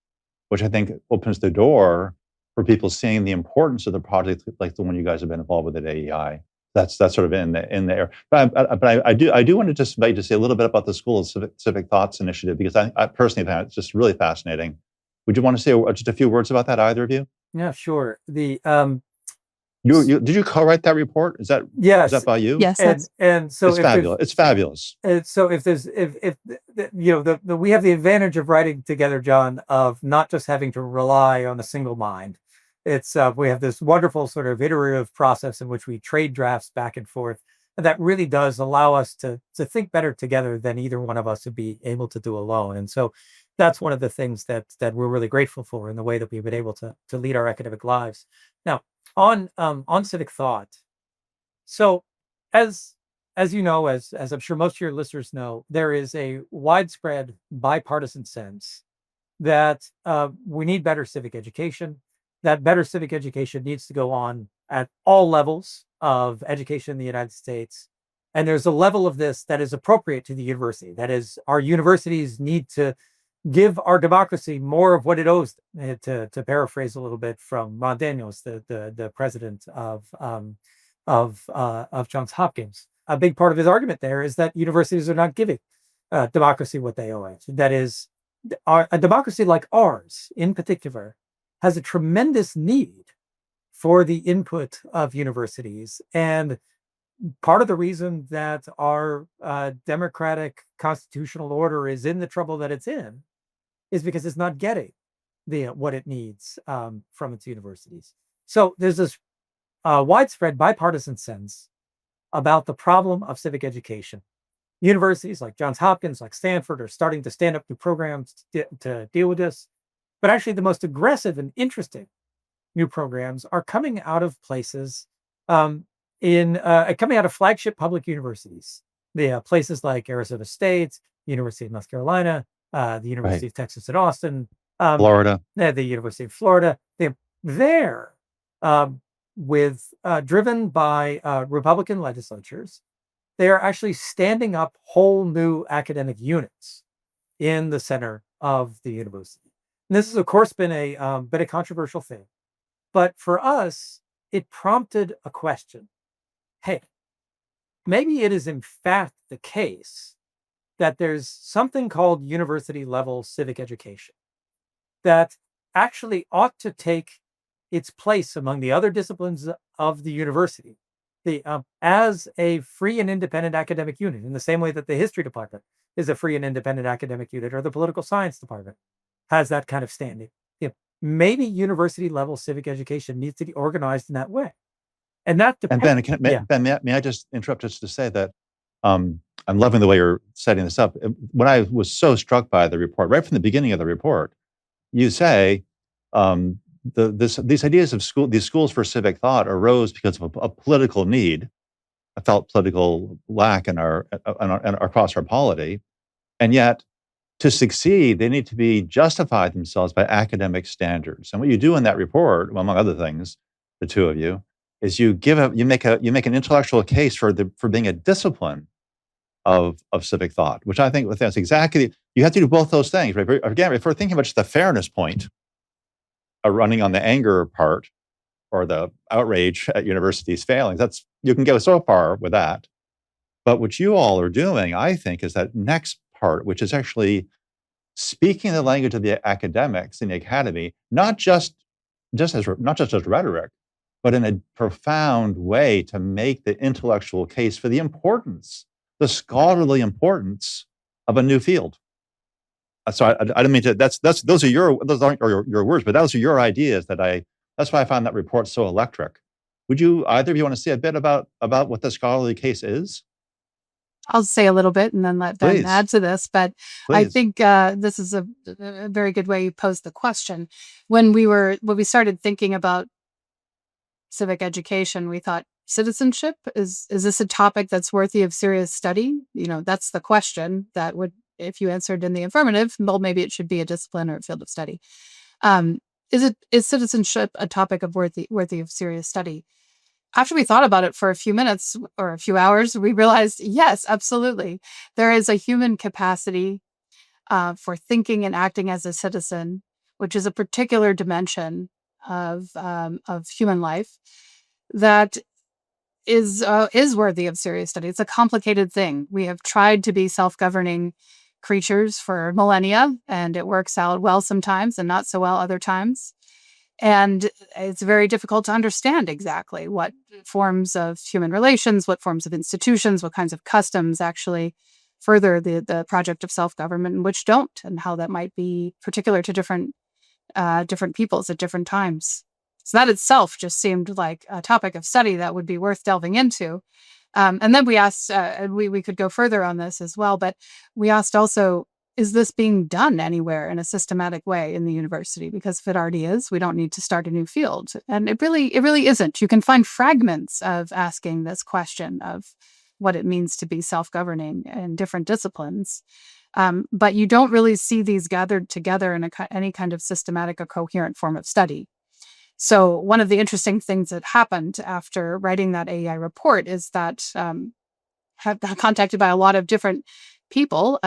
which I think opens the door for people seeing the importance of the project like the one you guys have been involved with at AEI. That's sort of in there. But I do want to just invite you to say a little bit about the School of Civic Thoughts initiative, because I personally find it's just really fascinating. Would you want to say just a few words about that, either of you? Yeah, sure. Did you co-write that report? Is that by you? Yes. And so it's fabulous. It's fabulous. So if we have the advantage of writing together, John, of not just having to rely on a single mind. It's we have this wonderful sort of iterative process in which we trade drafts back and forth. And that really does allow us to think better together than either one of us would be able to do alone. And so that's one of the things that we're really grateful for in the way that we've been able to lead our academic lives. Now, on civic thought. So as as you know, as I'm sure most of your listeners know, there is a widespread bipartisan sense that we need better civic education, that better civic education needs to go on at all levels of education in the United States. And there's a level of this that is appropriate to the university. That is, our universities need to give our democracy more of what it owes. To paraphrase a little bit from Ron Daniels, the president of Johns Hopkins. A big part of his argument there is that universities are not giving democracy what they owe it. That is, a democracy like ours, in particular, has a tremendous need for the input of universities. And part of the reason that our democratic constitutional order is in the trouble that it's in is because it's not getting the what it needs from its universities. So there's this widespread bipartisan sense about the problem of civic education. Universities like Johns Hopkins, like Stanford, are starting to stand up new programs to deal with this. But actually, the most aggressive and interesting new programs are coming out of places in coming out of flagship public universities. The places like Arizona State, University of North Carolina, the University Right. of Texas at Austin, Florida. the University of Florida. They're with driven by Republican legislatures. They are actually standing up whole new academic units in the center of the university. And this has, of course, been a controversial thing. But for us, it prompted a question. Hey, maybe it is in fact the case that there's something called university level civic education that actually ought to take its place among the other disciplines of the university as a free and independent academic unit, in the same way that the history department is a free and independent academic unit, or the political science department has that kind of standing. Maybe university level civic education needs to be organized in that way. And that And depends. Ben, may I just interrupt just to say that I'm loving the way you're setting this up. When I was so struck by the report, right from the beginning of the report, you say um, these ideas of these schools for civic thought arose because of a political need, a felt political lack in across our polity, and yet to succeed, they need to be justified themselves by academic standards. And what you do in that report, among other things, the two of you, is you make an intellectual case for being a discipline of civic thought, which I think that's exactly, you have to do both those things, right? Again, if we're thinking about just the fairness point, running on the anger part or the outrage at universities failing, you can go so far with that. But what you all are doing, I think, is that next part, which is actually speaking the language of the academics in the academy, not just as rhetoric, but in a profound way to make the intellectual case for the importance, the scholarly importance of a new field. So I don't mean to. Those aren't your words, but those are your ideas. That's why I found that report so electric. Would you either of you want to say a bit about what the scholarly case is? I'll say a little bit and then let Ben Please, add to this. But I please. think this is a very good way you posed the question. When we started thinking about civic education, we thought, citizenship, is this a topic that's worthy of serious study? That's the question that would, if you answered in the affirmative, well, maybe it should be a discipline or a field of study. Is citizenship a topic of worthy of serious study? After we thought about it for a few minutes or a few hours, we realized, yes, absolutely. There is a human capacity for thinking and acting as a citizen, which is a particular dimension of human life that is worthy of serious study. It's a complicated thing. We have tried to be self-governing creatures for millennia, and it works out well sometimes and not so well other times. And it's very difficult to understand exactly what forms of human relations, what forms of institutions, what kinds of customs actually further the project of self-government and which don't, and how that might be particular to different peoples at different times. So that itself just seemed like a topic of study that would be worth delving into. And then we asked, and we could go further on this as well, but we asked also, is this being done anywhere in a systematic way in the university? Because if it already is, we don't need to start a new field. And it really isn't. You can find fragments of asking this question of what it means to be self-governing in different disciplines. But you don't really see these gathered together in any kind of systematic or coherent form of study. So one of the interesting things that happened after writing that AEI report is that have got contacted by a lot of different people,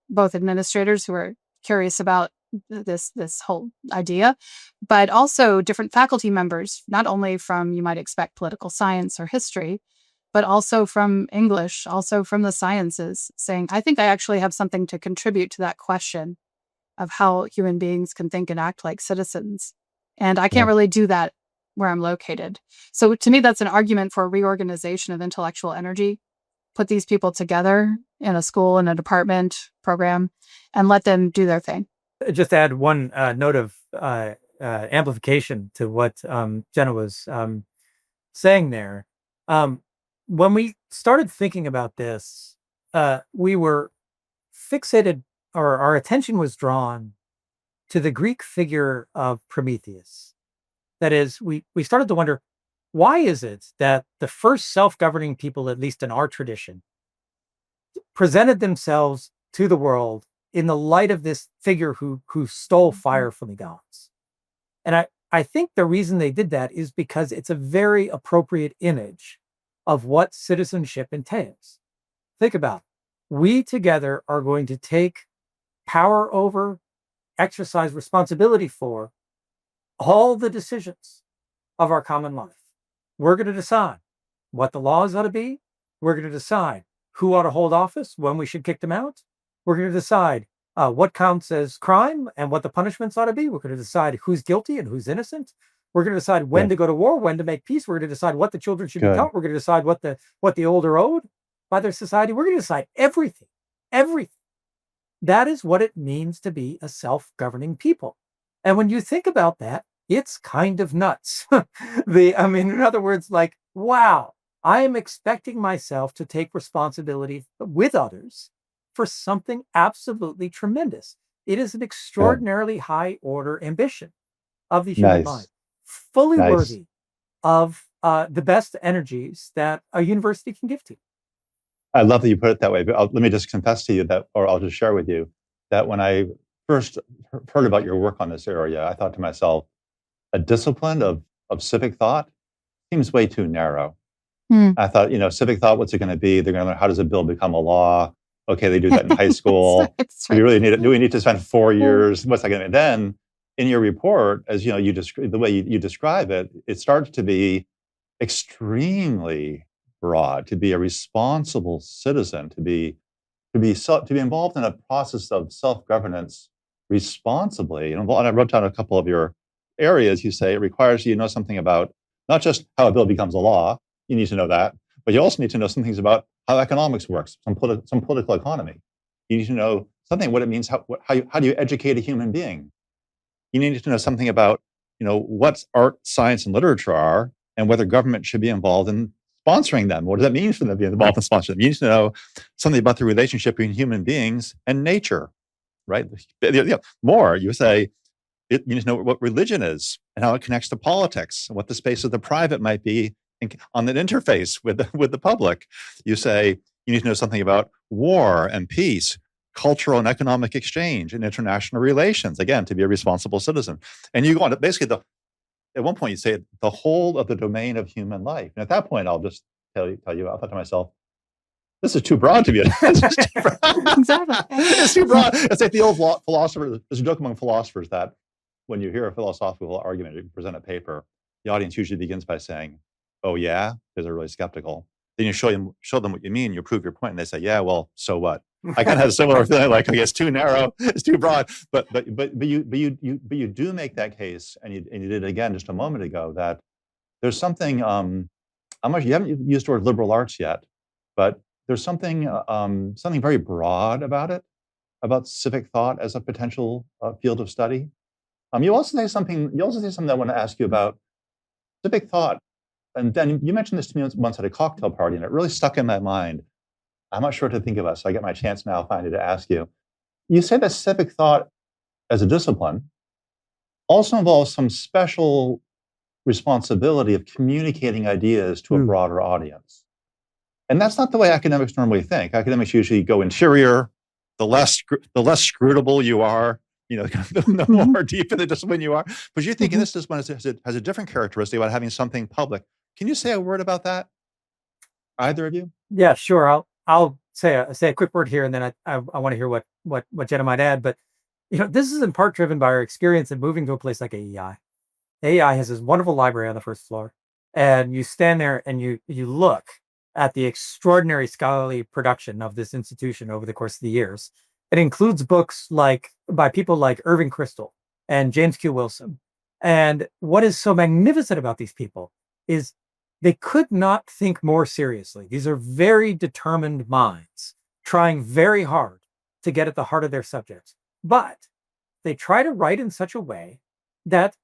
both administrators who are curious about this whole idea, but also different faculty members, not only from, you might expect, political science or history, but also from English, also from the sciences, saying, I think I actually have something to contribute to that question of how human beings can think and act like citizens. And I can't really do that where I'm located. So to me, that's an argument for reorganization of intellectual energy. Put these people together in a school, in a department, program, and let them do their thing. Just add one note of amplification to what Jenna was saying there. When we started thinking about this, we were fixated, or our attention was drawn to the Greek figure of Prometheus. That is, we started to wonder, why is it that the first self-governing people, at least in our tradition, presented themselves to the world in the light of this figure who stole fire from the gods? And I think the reason they did that is because it's a very appropriate image of what citizenship entails. Think about it. We together are going to take power over, exercise responsibility for all the decisions of our common life. We're going to decide what the laws ought to be. We're going to decide who ought to hold office, when we should kick them out. We're going to decide what counts as crime and what the punishments ought to be. We're going to decide who's guilty and who's innocent. We're going to decide when to go to war, when to make peace. We're going to decide what the children should be taught. We're going to decide what the old are owed by their society. We're going to decide everything. That is what it means to be a self-governing people. And when you think about that, it's kind of nuts. In other words, like, wow, I am expecting myself to take responsibility with others for something absolutely tremendous. It is an extraordinarily high order ambition of the human mind, fully worthy of the best energies that a university can give to you. I love that you put it that way, but let me just confess to you that, or I'll just share with you, that when I first heard about your work on this area, I thought to myself, a discipline of civic thought seems way too narrow. I thought, civic thought, what's it going to be? They're going to learn, how does a bill become a law? Okay, they do that in high school. Do we really need it? Do we need to spend 4 years? What's that going to be? Then in your report, as you know, the way you describe it, it starts to be extremely broad, to be a responsible citizen, to be involved in a process of self-governance responsibly. And I wrote down a couple of your areas. You say it requires you to know something about not just how a bill becomes a law, you need to know that, but you also need to know some things about how economics works, some political economy. You need to know something, what it means, how do you educate a human being? You need to know something about, what art, science, and literature are, and whether government should be involved in sponsoring them. What does that mean for them to be involved in sponsoring them? You need to know something about the relationship between human beings and nature, right? More, you say, you need to know what religion is and how it connects to politics, and what the space of the private might be on that interface with the public. You say you need to know something about war and peace, cultural and economic exchange, and international relations, again, to be a responsible citizen. And you go on to basically at one point you say the whole of the domain of human life. And at that point, I'll just tell you, I thought to myself, this is too broad to be. Exactly. It's too broad. It's like the old philosopher. There's a joke among philosophers that when you hear a philosophical argument, you present a paper, the audience usually begins by saying, "Oh yeah," because they're really skeptical. Then you show them what you mean, you prove your point, and they say, "Yeah, well, so what?" I kind of had a similar feeling, like, okay, it's too narrow, it's too broad. But you do make that case, and you did it again just a moment ago, that there's something. You haven't used the word liberal arts yet, but there's something very broad about it, about civic thought as a potential field of study. You also say something I want to ask you about civic thought. And then you mentioned this to me once at a cocktail party, and it really stuck in my mind. I'm not sure what to think of it, so I get my chance now finally to ask you. You say that civic thought as a discipline also involves some special responsibility of communicating ideas to a broader audience. And that's not the way academics normally think. Academics usually go interior. The less scrutable you are, the more deep in the discipline you are. But you're thinking this discipline has a different characteristic about having something public. Can you say a word about that? Either of you? Yeah, sure. I'll say a quick word here, and then I want to hear what Jenna might add. But this is in part driven by our experience in moving to a place like AEI. AEI has this wonderful library on the first floor, and you stand there and you look at the extraordinary scholarly production of this institution over the course of the years. It includes books by people like Irving Kristol and James Q. Wilson. And what is so magnificent about these people is they could not think more seriously. These are very determined minds trying very hard to get at the heart of their subjects. But they try to write in such a way that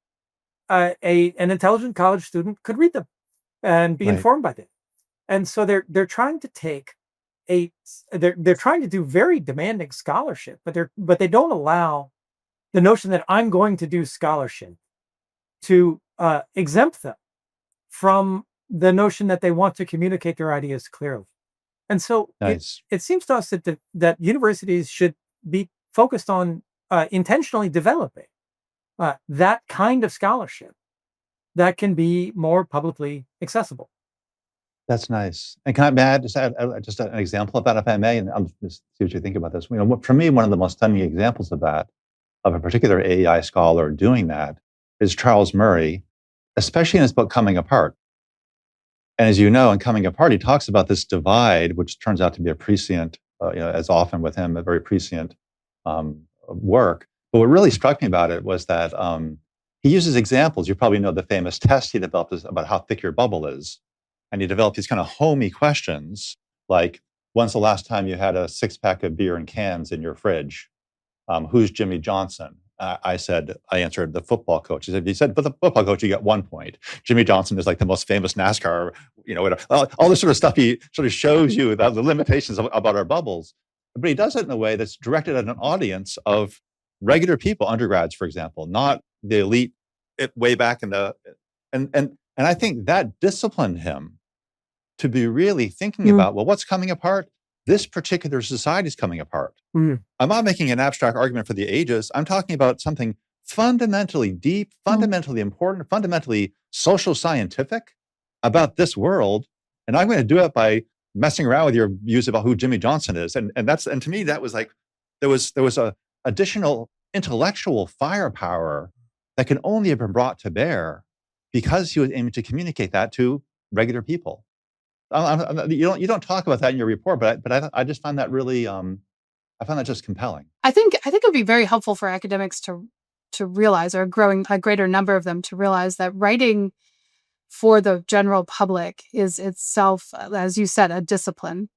an intelligent college student could read them and be informed by them. And so they're trying to take they're trying to do very demanding scholarship, but they don't allow the notion that I'm going to do scholarship to exempt them from the notion that they want to communicate their ideas clearly. And so it seems to us that universities should be focused on intentionally developing that kind of scholarship that can be more publicly accessible. That's nice. And can I add just an example of that, if I may, and I'll just see what you think about this. For me, one of the most stunning examples of that, of a particular AEI scholar doing that, is Charles Murray, especially in his book Coming Apart. And as you know, in Coming Apart, he talks about this divide, which turns out to be a prescient, as often with him, a very prescient work. But what really struck me about it was that he uses examples. You probably know the famous test he developed about how thick your bubble is. And he developed these kind of homey questions, like, when's the last time you had a 6-pack of beer in cans in your fridge? Who's Jimmy Johnson? I answered the football coach. He said, but the football coach, you get 1 point. Jimmy Johnson is like the most famous NASCAR, all this sort of stuff. He sort of shows you the limitations about our bubbles. But he does it in a way that's directed at an audience of regular people, undergrads, for example, not the elite way back in the, and I think that disciplined him to be really thinking about, well, what's coming apart? This particular society is coming apart. I'm not making an abstract argument for the ages. I'm talking about something fundamentally deep, fundamentally important, fundamentally social scientific about this world. And I'm going to do it by messing around with your views about who Jimmy Johnson is. And to me, that was like, there was a additional intellectual firepower that can only have been brought to bear because he was aiming to communicate that to regular people. You don't talk about that in your report, but I just find that really I found that just compelling. I think it would be very helpful for academics to realize, or a greater number of them to realize, that writing for the general public is itself, as you said, a discipline.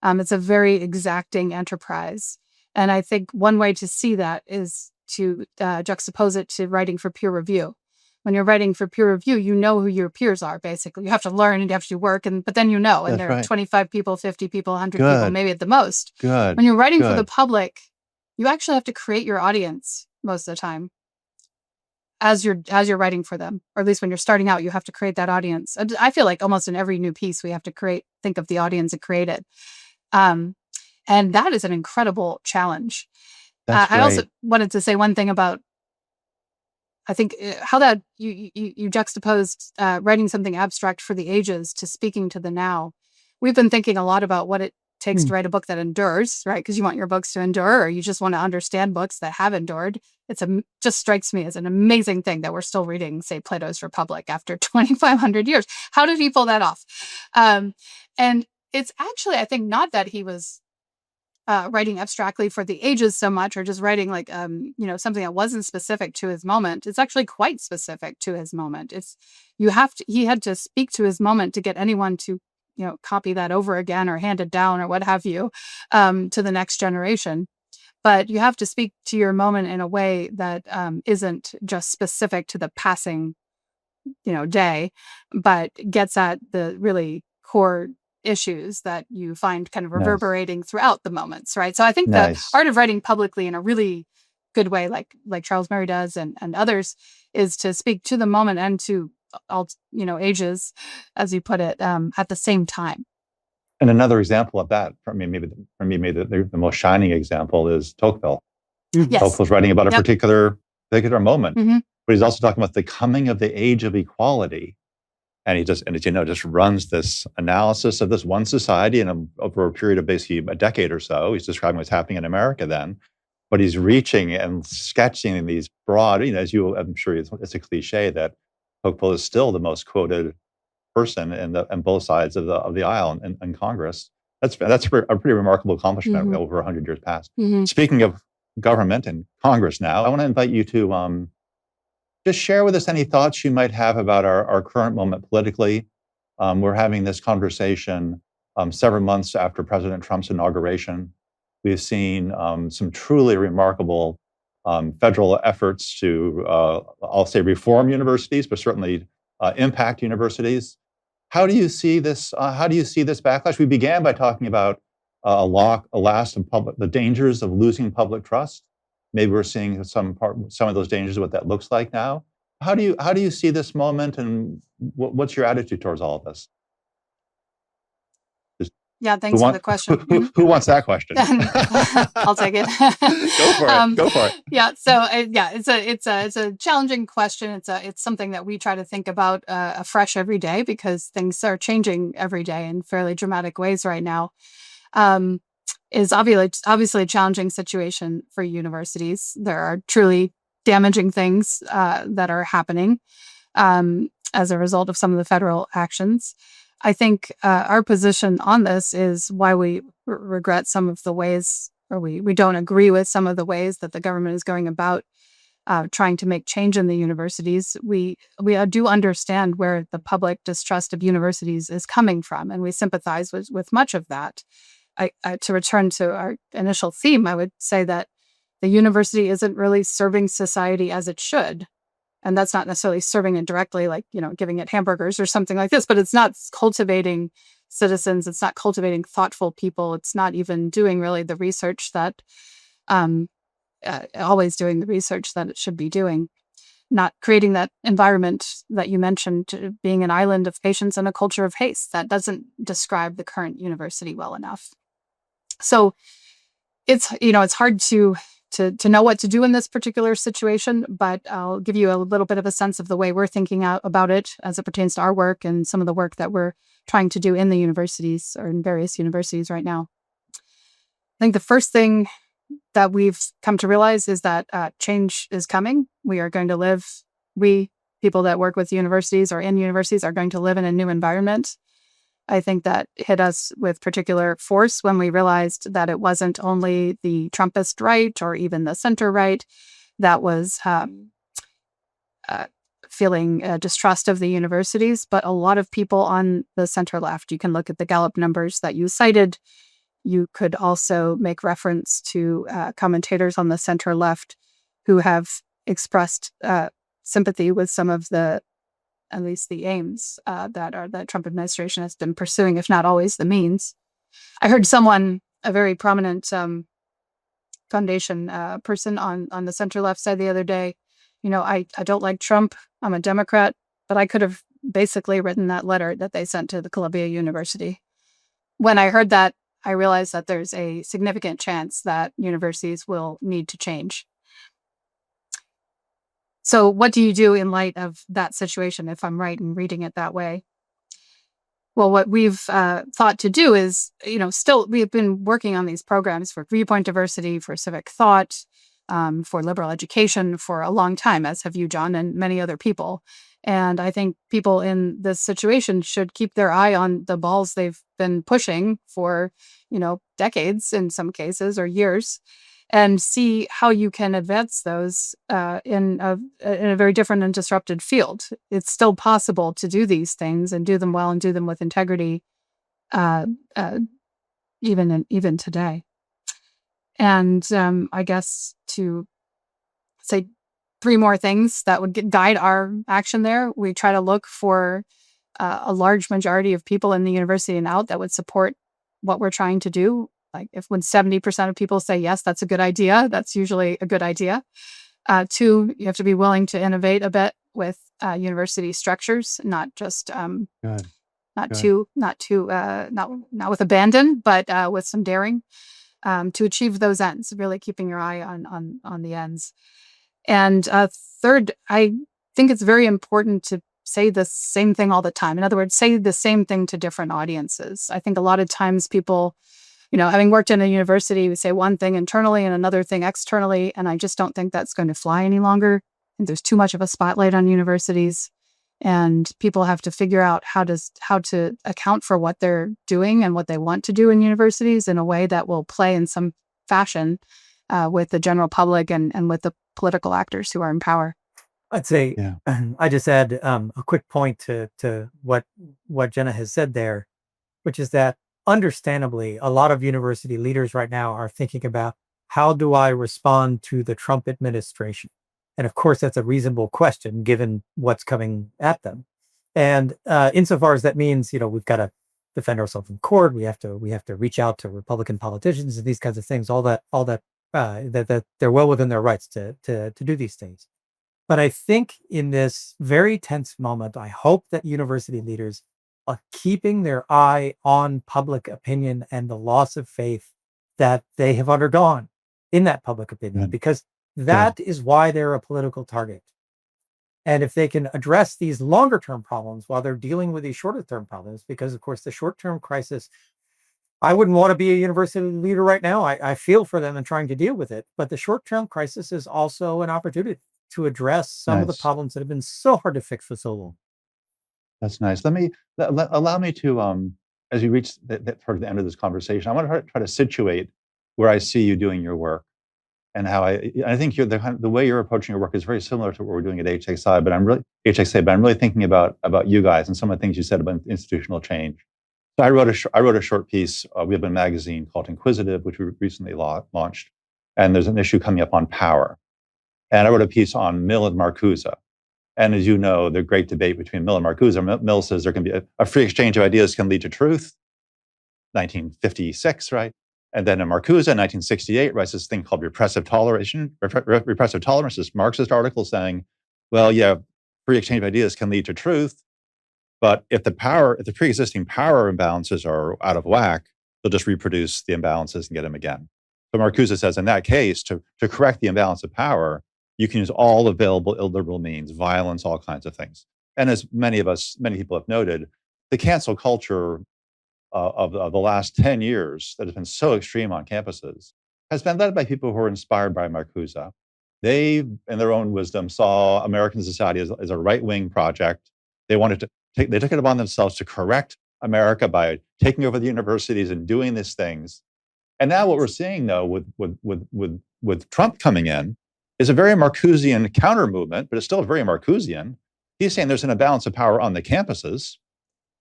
It's a very exacting enterprise, and I think one way to see that is to juxtapose it to writing for peer review. When you're writing for peer review, you know who your peers are, basically. You have to learn and you have to do work, but then and there are 25 people, 50 people, 100 people, maybe at the most. When you're writing for the public, you actually have to create your audience most of the time as you're writing for them. Or at least when you're starting out, you have to create that audience. I feel like almost in every new piece, we have to think of the audience and create it. And that is an incredible challenge. I also wanted to say one thing about, I think, how that you juxtaposed writing something abstract for the ages to speaking to the now. We've been thinking a lot about what it takes to write a book that endures, right? Because you want your books to endure, or you just want to understand books that have endured. Just strikes me as an amazing thing that we're still reading, say, Plato's Republic after 2,500 years. How did he pull that off? And it's actually, I think, not that he was writing abstractly for the ages so much, or just writing like something that wasn't specific to his moment. It's actually quite specific to his moment. He had to speak to his moment to get anyone to copy that over again or hand it down or what have you to the next generation. but you have to speak to your moment in a way that isn't just specific to the passing, day, but gets at the really core issues that you find kind of Nice. reverberating throughout the moments, right? So I think the Nice. art of writing publicly in a really good way, like Charles Murray does and others, is to speak to the moment and to all ages, as you put it, at the same time. And another example of that, maybe the most shining example is Tocqueville. Yes. Tocqueville's writing about a Yep. particular moment, Mhm. but he's also talking about the coming of the age of equality. And he just runs this analysis of this one society and over a period of basically a decade or so. He's describing what's happening in America then, but he's reaching and sketching these broad, I'm sure it's a cliche that Tocqueville is still the most quoted person in both sides of the aisle in Congress. That's a pretty remarkable accomplishment over 100 years past. Speaking of government and Congress now, I want to invite you to just share with us any thoughts you might have about our current moment politically. We're having this conversation several months after President Trump's inauguration. We've seen some truly remarkable federal efforts to, I'll say, reform universities, but certainly impact universities. How do you see this? How do you see this backlash? We began by talking about the dangers of losing public trust. Maybe we're seeing some of those dangers of what that looks like now. How do you see this moment, and what's your attitude towards all of this? Yeah, thanks for the question. Who wants that question? I'll take it. Go for it. Yeah. So it's a challenging question. It's something that we try to think about afresh every day, because things are changing every day in fairly dramatic ways right now. Is obviously a challenging situation for universities. There are truly damaging things that are happening as a result of some of the federal actions. I think our position on this is why we regret some of the ways, or we don't agree with some of the ways that the government is going about trying to make change in the universities. We do understand where the public distrust of universities is coming from, and we sympathize with much of that. To return to our initial theme, I would say that the university isn't really serving society as it should. And that's not necessarily serving it directly, like, giving it hamburgers or something like this, but it's not cultivating citizens. It's not cultivating thoughtful people. It's not even doing really the research that, always doing the research that it should be doing. Not creating that environment that you mentioned, being an island of patience and a culture of haste. That doesn't describe the current university well enough. So it's hard to know what to do in this particular situation, but I'll give you a little bit of a sense of the way we're thinking about it as it pertains to our work and some of the work that we're trying to do in the universities, or in various universities right now. I think the first thing that we've come to realize is that change is coming. We people that work with universities or in universities are going to live in a new environment. I think that hit us with particular force when we realized that it wasn't only the Trumpist right or even the center right that was feeling distrust of the universities, but a lot of people on the center left. You can look at the Gallup numbers that you cited. You could also make reference to commentators on the center left who have expressed sympathy with some of at least the aims that the Trump administration has been pursuing, if not always the means. I heard a very prominent foundation person on the center left say the other day, I don't like Trump. I'm a Democrat, but I could have basically written that letter that they sent to the Columbia University. When I heard that, I realized that there's a significant chance that universities will need to change. So what do you do in light of that situation, if I'm right in reading it that way? Well, what we've thought to do is, we've been working on these programs for viewpoint diversity, for civic thought, for liberal education for a long time, as have you, John, and many other people. And I think people in this situation should keep their eye on the balls they've been pushing for, decades in some cases, or years, and see how you can advance those in a very different and disrupted field. It's still possible to do these things and do them well and do them with integrity, even today. And I guess to say 3 more things that would guide our action there, we try to look for a large majority of people in the university and out that would support what we're trying to do. Like when 70% of people say, yes, that's a good idea, that's usually a good idea. 2, you have to be willing to innovate a bit with university structures, not just Good. not Good. not with abandon, but with some daring to achieve those ends. Really keeping your eye on the ends. And 3rd, I think it's very important to say the same thing all the time. In other words, say the same thing to different audiences. I think a lot of times people, having worked in a university, we say one thing internally and another thing externally, and I just don't think that's going to fly any longer. I think there's too much of a spotlight on universities, and people have to figure out how to account for what they're doing and what they want to do in universities in a way that will play in some fashion with the general public and with the political actors who are in power. I'd say Yeah. I just add a quick point to what Jenna has said there, which is that understandably, a lot of university leaders right now are thinking about how do I respond to the Trump administration? And of course, that's a reasonable question given what's coming at them. And insofar as that means, we've got to defend ourselves in court. We have to reach out to Republican politicians and these kinds of things. That they're well within their rights to do these things. But I think in this very tense moment, I hope that university leaders are keeping their eye on public opinion and the loss of faith that they have undergone in that public opinion, Good. because that is why they're a political target. And if they can address these longer term problems while they're dealing with these shorter term problems, because of course the short term crisis, I wouldn't want to be a university leader right now. I feel for them and trying to deal with it. But the short term crisis is also an opportunity to address some of the Nice. problems that have been so hard to fix for so long. That's nice. Allow me to, as we reach toward the end of this conversation, I want to try to situate where I see you doing your work and how I think the way you're approaching your work is very similar to what we're doing at HXI. But I'm really thinking about you guys and some of the things you said about institutional change. So I wrote a short piece. We have a magazine called Inquisitive, which we recently launched, and there's an issue coming up on power. And I wrote a piece on Mill and Marcuse. And as you know, the great debate between Mill and Marcuse. Mill says there can be a free exchange of ideas can lead to truth. 1956, right? And then in Marcuse, 1968, writes this thing called repressive toleration. Repressive tolerance, this Marxist article saying, well, yeah, free exchange of ideas can lead to truth, but if the pre-existing power imbalances are out of whack, they'll just reproduce the imbalances and get them again. So Marcuse says, in that case, to correct the imbalance of power, you can use all available illiberal means, violence, all kinds of things. And as many people have noted, the cancel culture of the last 10 years that has been so extreme on campuses has been led by people who are inspired by Marcuse. They, in their own wisdom, saw American society as a right-wing project. They took it upon themselves to correct America by taking over the universities and doing these things. And now what we're seeing, though, with Trump coming in, is a very Marcusean counter movement, but it's still very Marcusean. He's saying there's an imbalance of power on the campuses,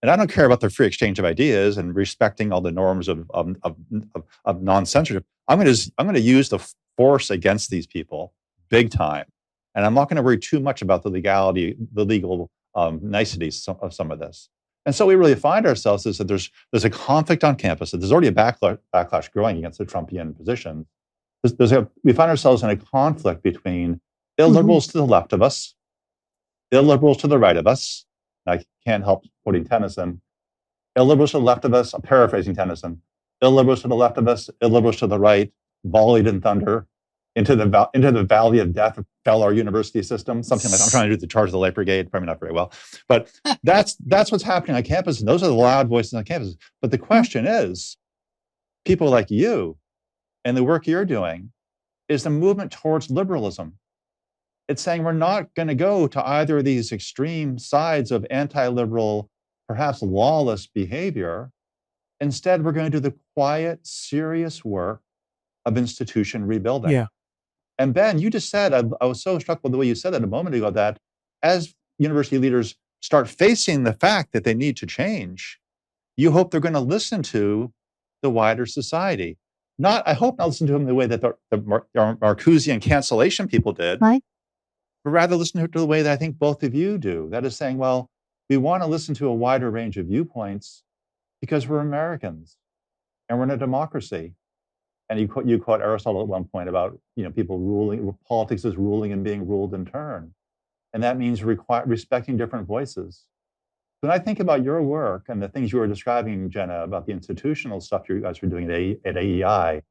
and I don't care about the free exchange of ideas and respecting all the norms of non-censorship. I'm going to use the force against these people big time, and I'm not going to worry too much about the legal niceties of some of this. And so we really find ourselves is that there's a conflict on campuses. There's already a backlash growing against the Trumpian position. We find ourselves in a conflict between illiberals to the left of us, illiberals to the right of us. I can't help quoting Tennyson. Illiberals to the left of us, I'm paraphrasing Tennyson. Illiberals to the left of us, illiberals to the right, volleyed in thunder, into the valley of death fell our university system. Something like I'm trying to do the Charge of the Light Brigade, probably not very well. But that's what's happening on campus. And those are the loud voices on campus. But the question is, people like you and the work you're doing is the movement towards liberalism. It's saying we're not going to go to either of these extreme sides of anti-liberal, perhaps lawless behavior. Instead, we're going to do the quiet, serious work of institution rebuilding. Yeah. And Ben, you just said, I was so struck by the way you said that a moment ago, that as university leaders start facing the fact that they need to change, you hope they're going to listen to the wider society. I hope not listen to him the way that the Marcusean cancellation people did, Right. but rather listen to the way that I think both of you do. That is saying, well, we want to listen to a wider range of viewpoints because we're Americans and we're in a democracy. And you quote Aristotle at one point about people ruling, politics is ruling and being ruled in turn, and that means respecting different voices. When I think about your work and the things you were describing, Jenna, about the institutional stuff you guys were doing at AEI,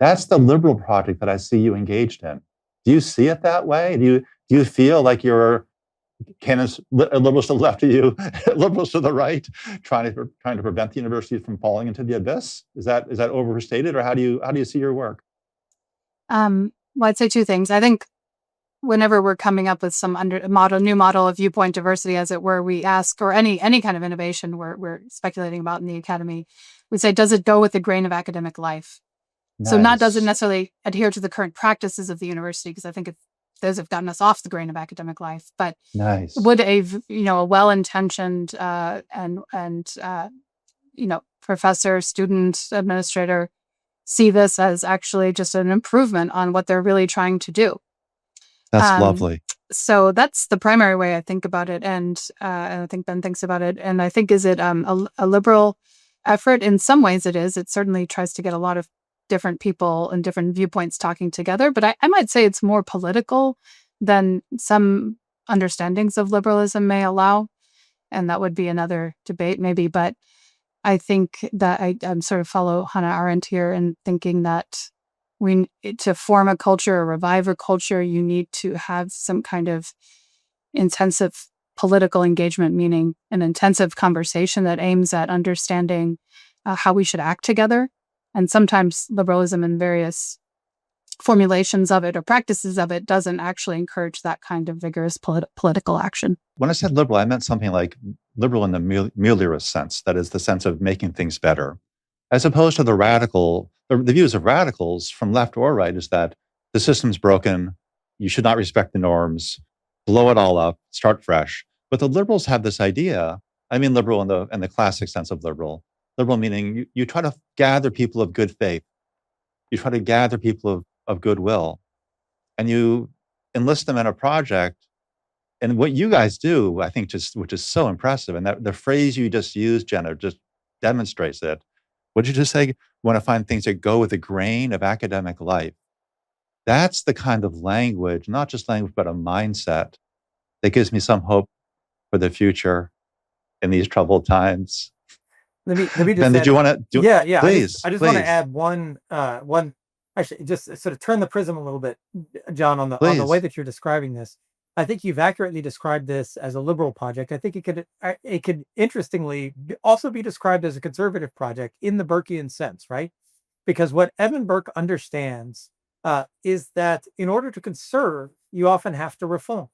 that's the liberal project that I see you engaged in. Do you see it that way? Do you feel like you're liberals to the left of you, liberals to the right, trying to prevent the university from falling into the abyss? Is that overstated, or how do you see your work? Well, I'd say two things. I think whenever we're coming up with some new model of viewpoint diversity, as it were, we ask, or any kind of innovation we're speculating about in the academy, we say, does it go with the grain of academic life? Nice. So does it necessarily adhere to the current practices of the university? Because I think those have gotten us off the grain of academic life. But nice. Would a well-intentioned professor, student, administrator see this as actually just an improvement on what they're really trying to do? That's lovely. So that's the primary way I think about it, and I think Ben thinks about it. And I think, is it a liberal effort? In some ways it is. It certainly tries to get a lot of different people and different viewpoints talking together. But I might say it's more political than some understandings of liberalism may allow. And that would be another debate maybe. But I think that I'm sort of follow Hannah Arendt here in thinking that to form a culture or revive a culture, you need to have some kind of intensive political engagement, meaning an intensive conversation that aims at understanding how we should act together. And sometimes liberalism in various formulations of it or practices of it doesn't actually encourage that kind of vigorous political action. When I said liberal, I meant something like liberal in the Muellerist sense, that is the sense of making things better, as opposed to the views of radicals from left or right is that the system's broken, you should not respect the norms, blow it all up, start fresh. But the liberals have this idea, I mean liberal in the classic sense of liberal meaning you try to gather people of good faith, you try to gather people of goodwill, and you enlist them in a project. And what you guys do, I think, which is so impressive, and that the phrase you just used, Jenna, just demonstrates it. What did you just say? You want to find things that go with the grain of academic life. That's the kind of language, not just language, but a mindset that gives me some hope for the future in these troubled times. Let me just Ben, did you want to do? Yeah. Please. I just want to add one. Actually, just sort of turn the prism a little bit, John, on the way that you're describing this. I think you've accurately described this as a liberal project. I think it could interestingly also be described as a conservative project in the Burkean sense, right? Because what Evan Burke understands is that in order to conserve, you often have to reform,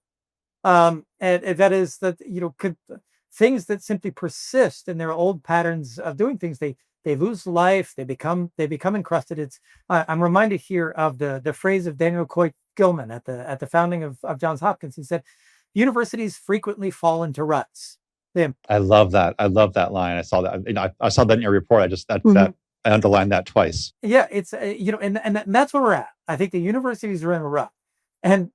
and that is that things that simply persist in their old patterns of doing things, they lose life, they become encrusted. I'm reminded here of the phrase of Daniel Coy Gilman at the founding of Johns Hopkins. He said, "Universities frequently fall into ruts." I love that. I love that line. I saw that. I saw that in your report. I underlined that twice. Yeah, it's and that's where we're at. I think the universities are in a rut, and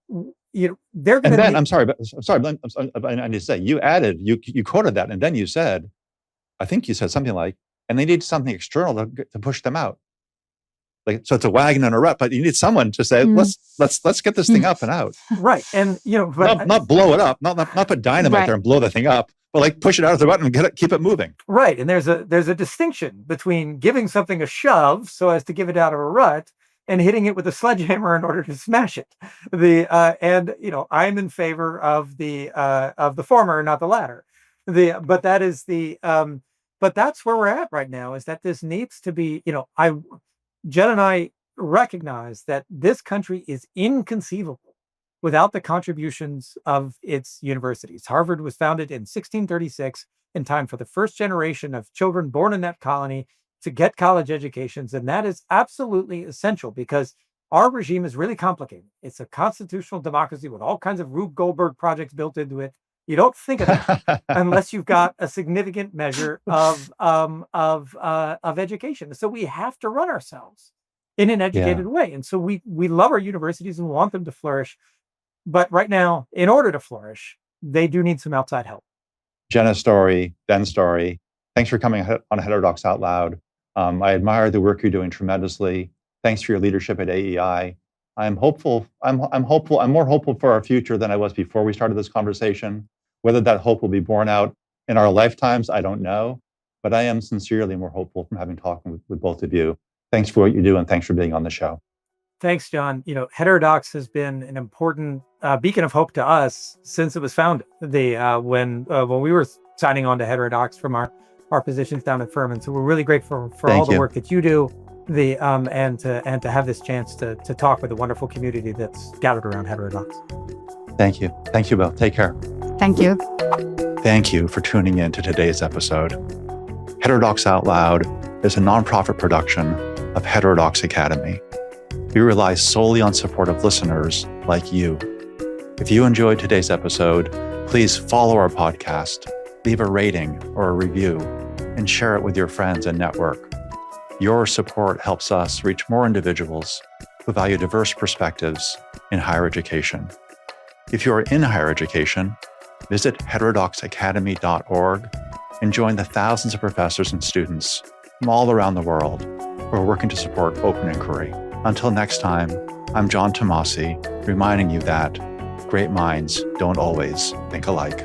they're going to. And then I'm sorry. I need to say you quoted that, and then you said, I think you said something like, and they need something external to push them out. Like, so it's a wagon and a rut, but you need someone to say, let's get this thing up and out. Right. And but not blow it up, not put dynamite there and blow the thing up, but like push it out of the rut and keep it moving. Right. And there's a distinction between giving something a shove so as to give it out of a rut and hitting it with a sledgehammer in order to smash it. I'm in favor of the former, not the latter. But that's where we're at right now, is that this needs to be, Jen and I recognize that this country is inconceivable without the contributions of its universities. Harvard was founded in 1636 in time for the first generation of children born in that colony to get college educations. And that is absolutely essential because our regime is really complicated. It's a constitutional democracy with all kinds of Rube Goldberg projects built into it. You don't think of that unless you've got a significant measure of education. So we have to run ourselves in an educated way. And so we love our universities and want them to flourish. But right now, in order to flourish, they do need some outside help. Jenna Storey, Ben Storey, thanks for coming on Heterodox Out Loud. I admire the work you're doing tremendously. Thanks for your leadership at AEI. I'm hopeful. I'm hopeful. I'm more hopeful for our future than I was before we started this conversation. Whether that hope will be borne out in our lifetimes, I don't know. But I am sincerely more hopeful from having talked with both of you. Thanks for what you do, and thanks for being on the show. Thanks, John. Heterodox has been an important beacon of hope to us since it was founded. When we were signing on to Heterodox from our positions down at Furman. So we're really grateful for all the work that you do. And to have this chance to talk with the wonderful community that's gathered around Heterodox. Thank you. Thank you both. Take care. Thank you. Thank you for tuning in to today's episode. Heterodox Out Loud is a nonprofit production of Heterodox Academy. We rely solely on support of listeners like you. If you enjoyed today's episode, please follow our podcast, leave a rating or a review, and share it with your friends and network. Your support helps us reach more individuals who value diverse perspectives in higher education. If you are in higher education, visit heterodoxacademy.org and join the thousands of professors and students from all around the world who are working to support open inquiry. Until next time, I'm John Tomasi, reminding you that great minds don't always think alike.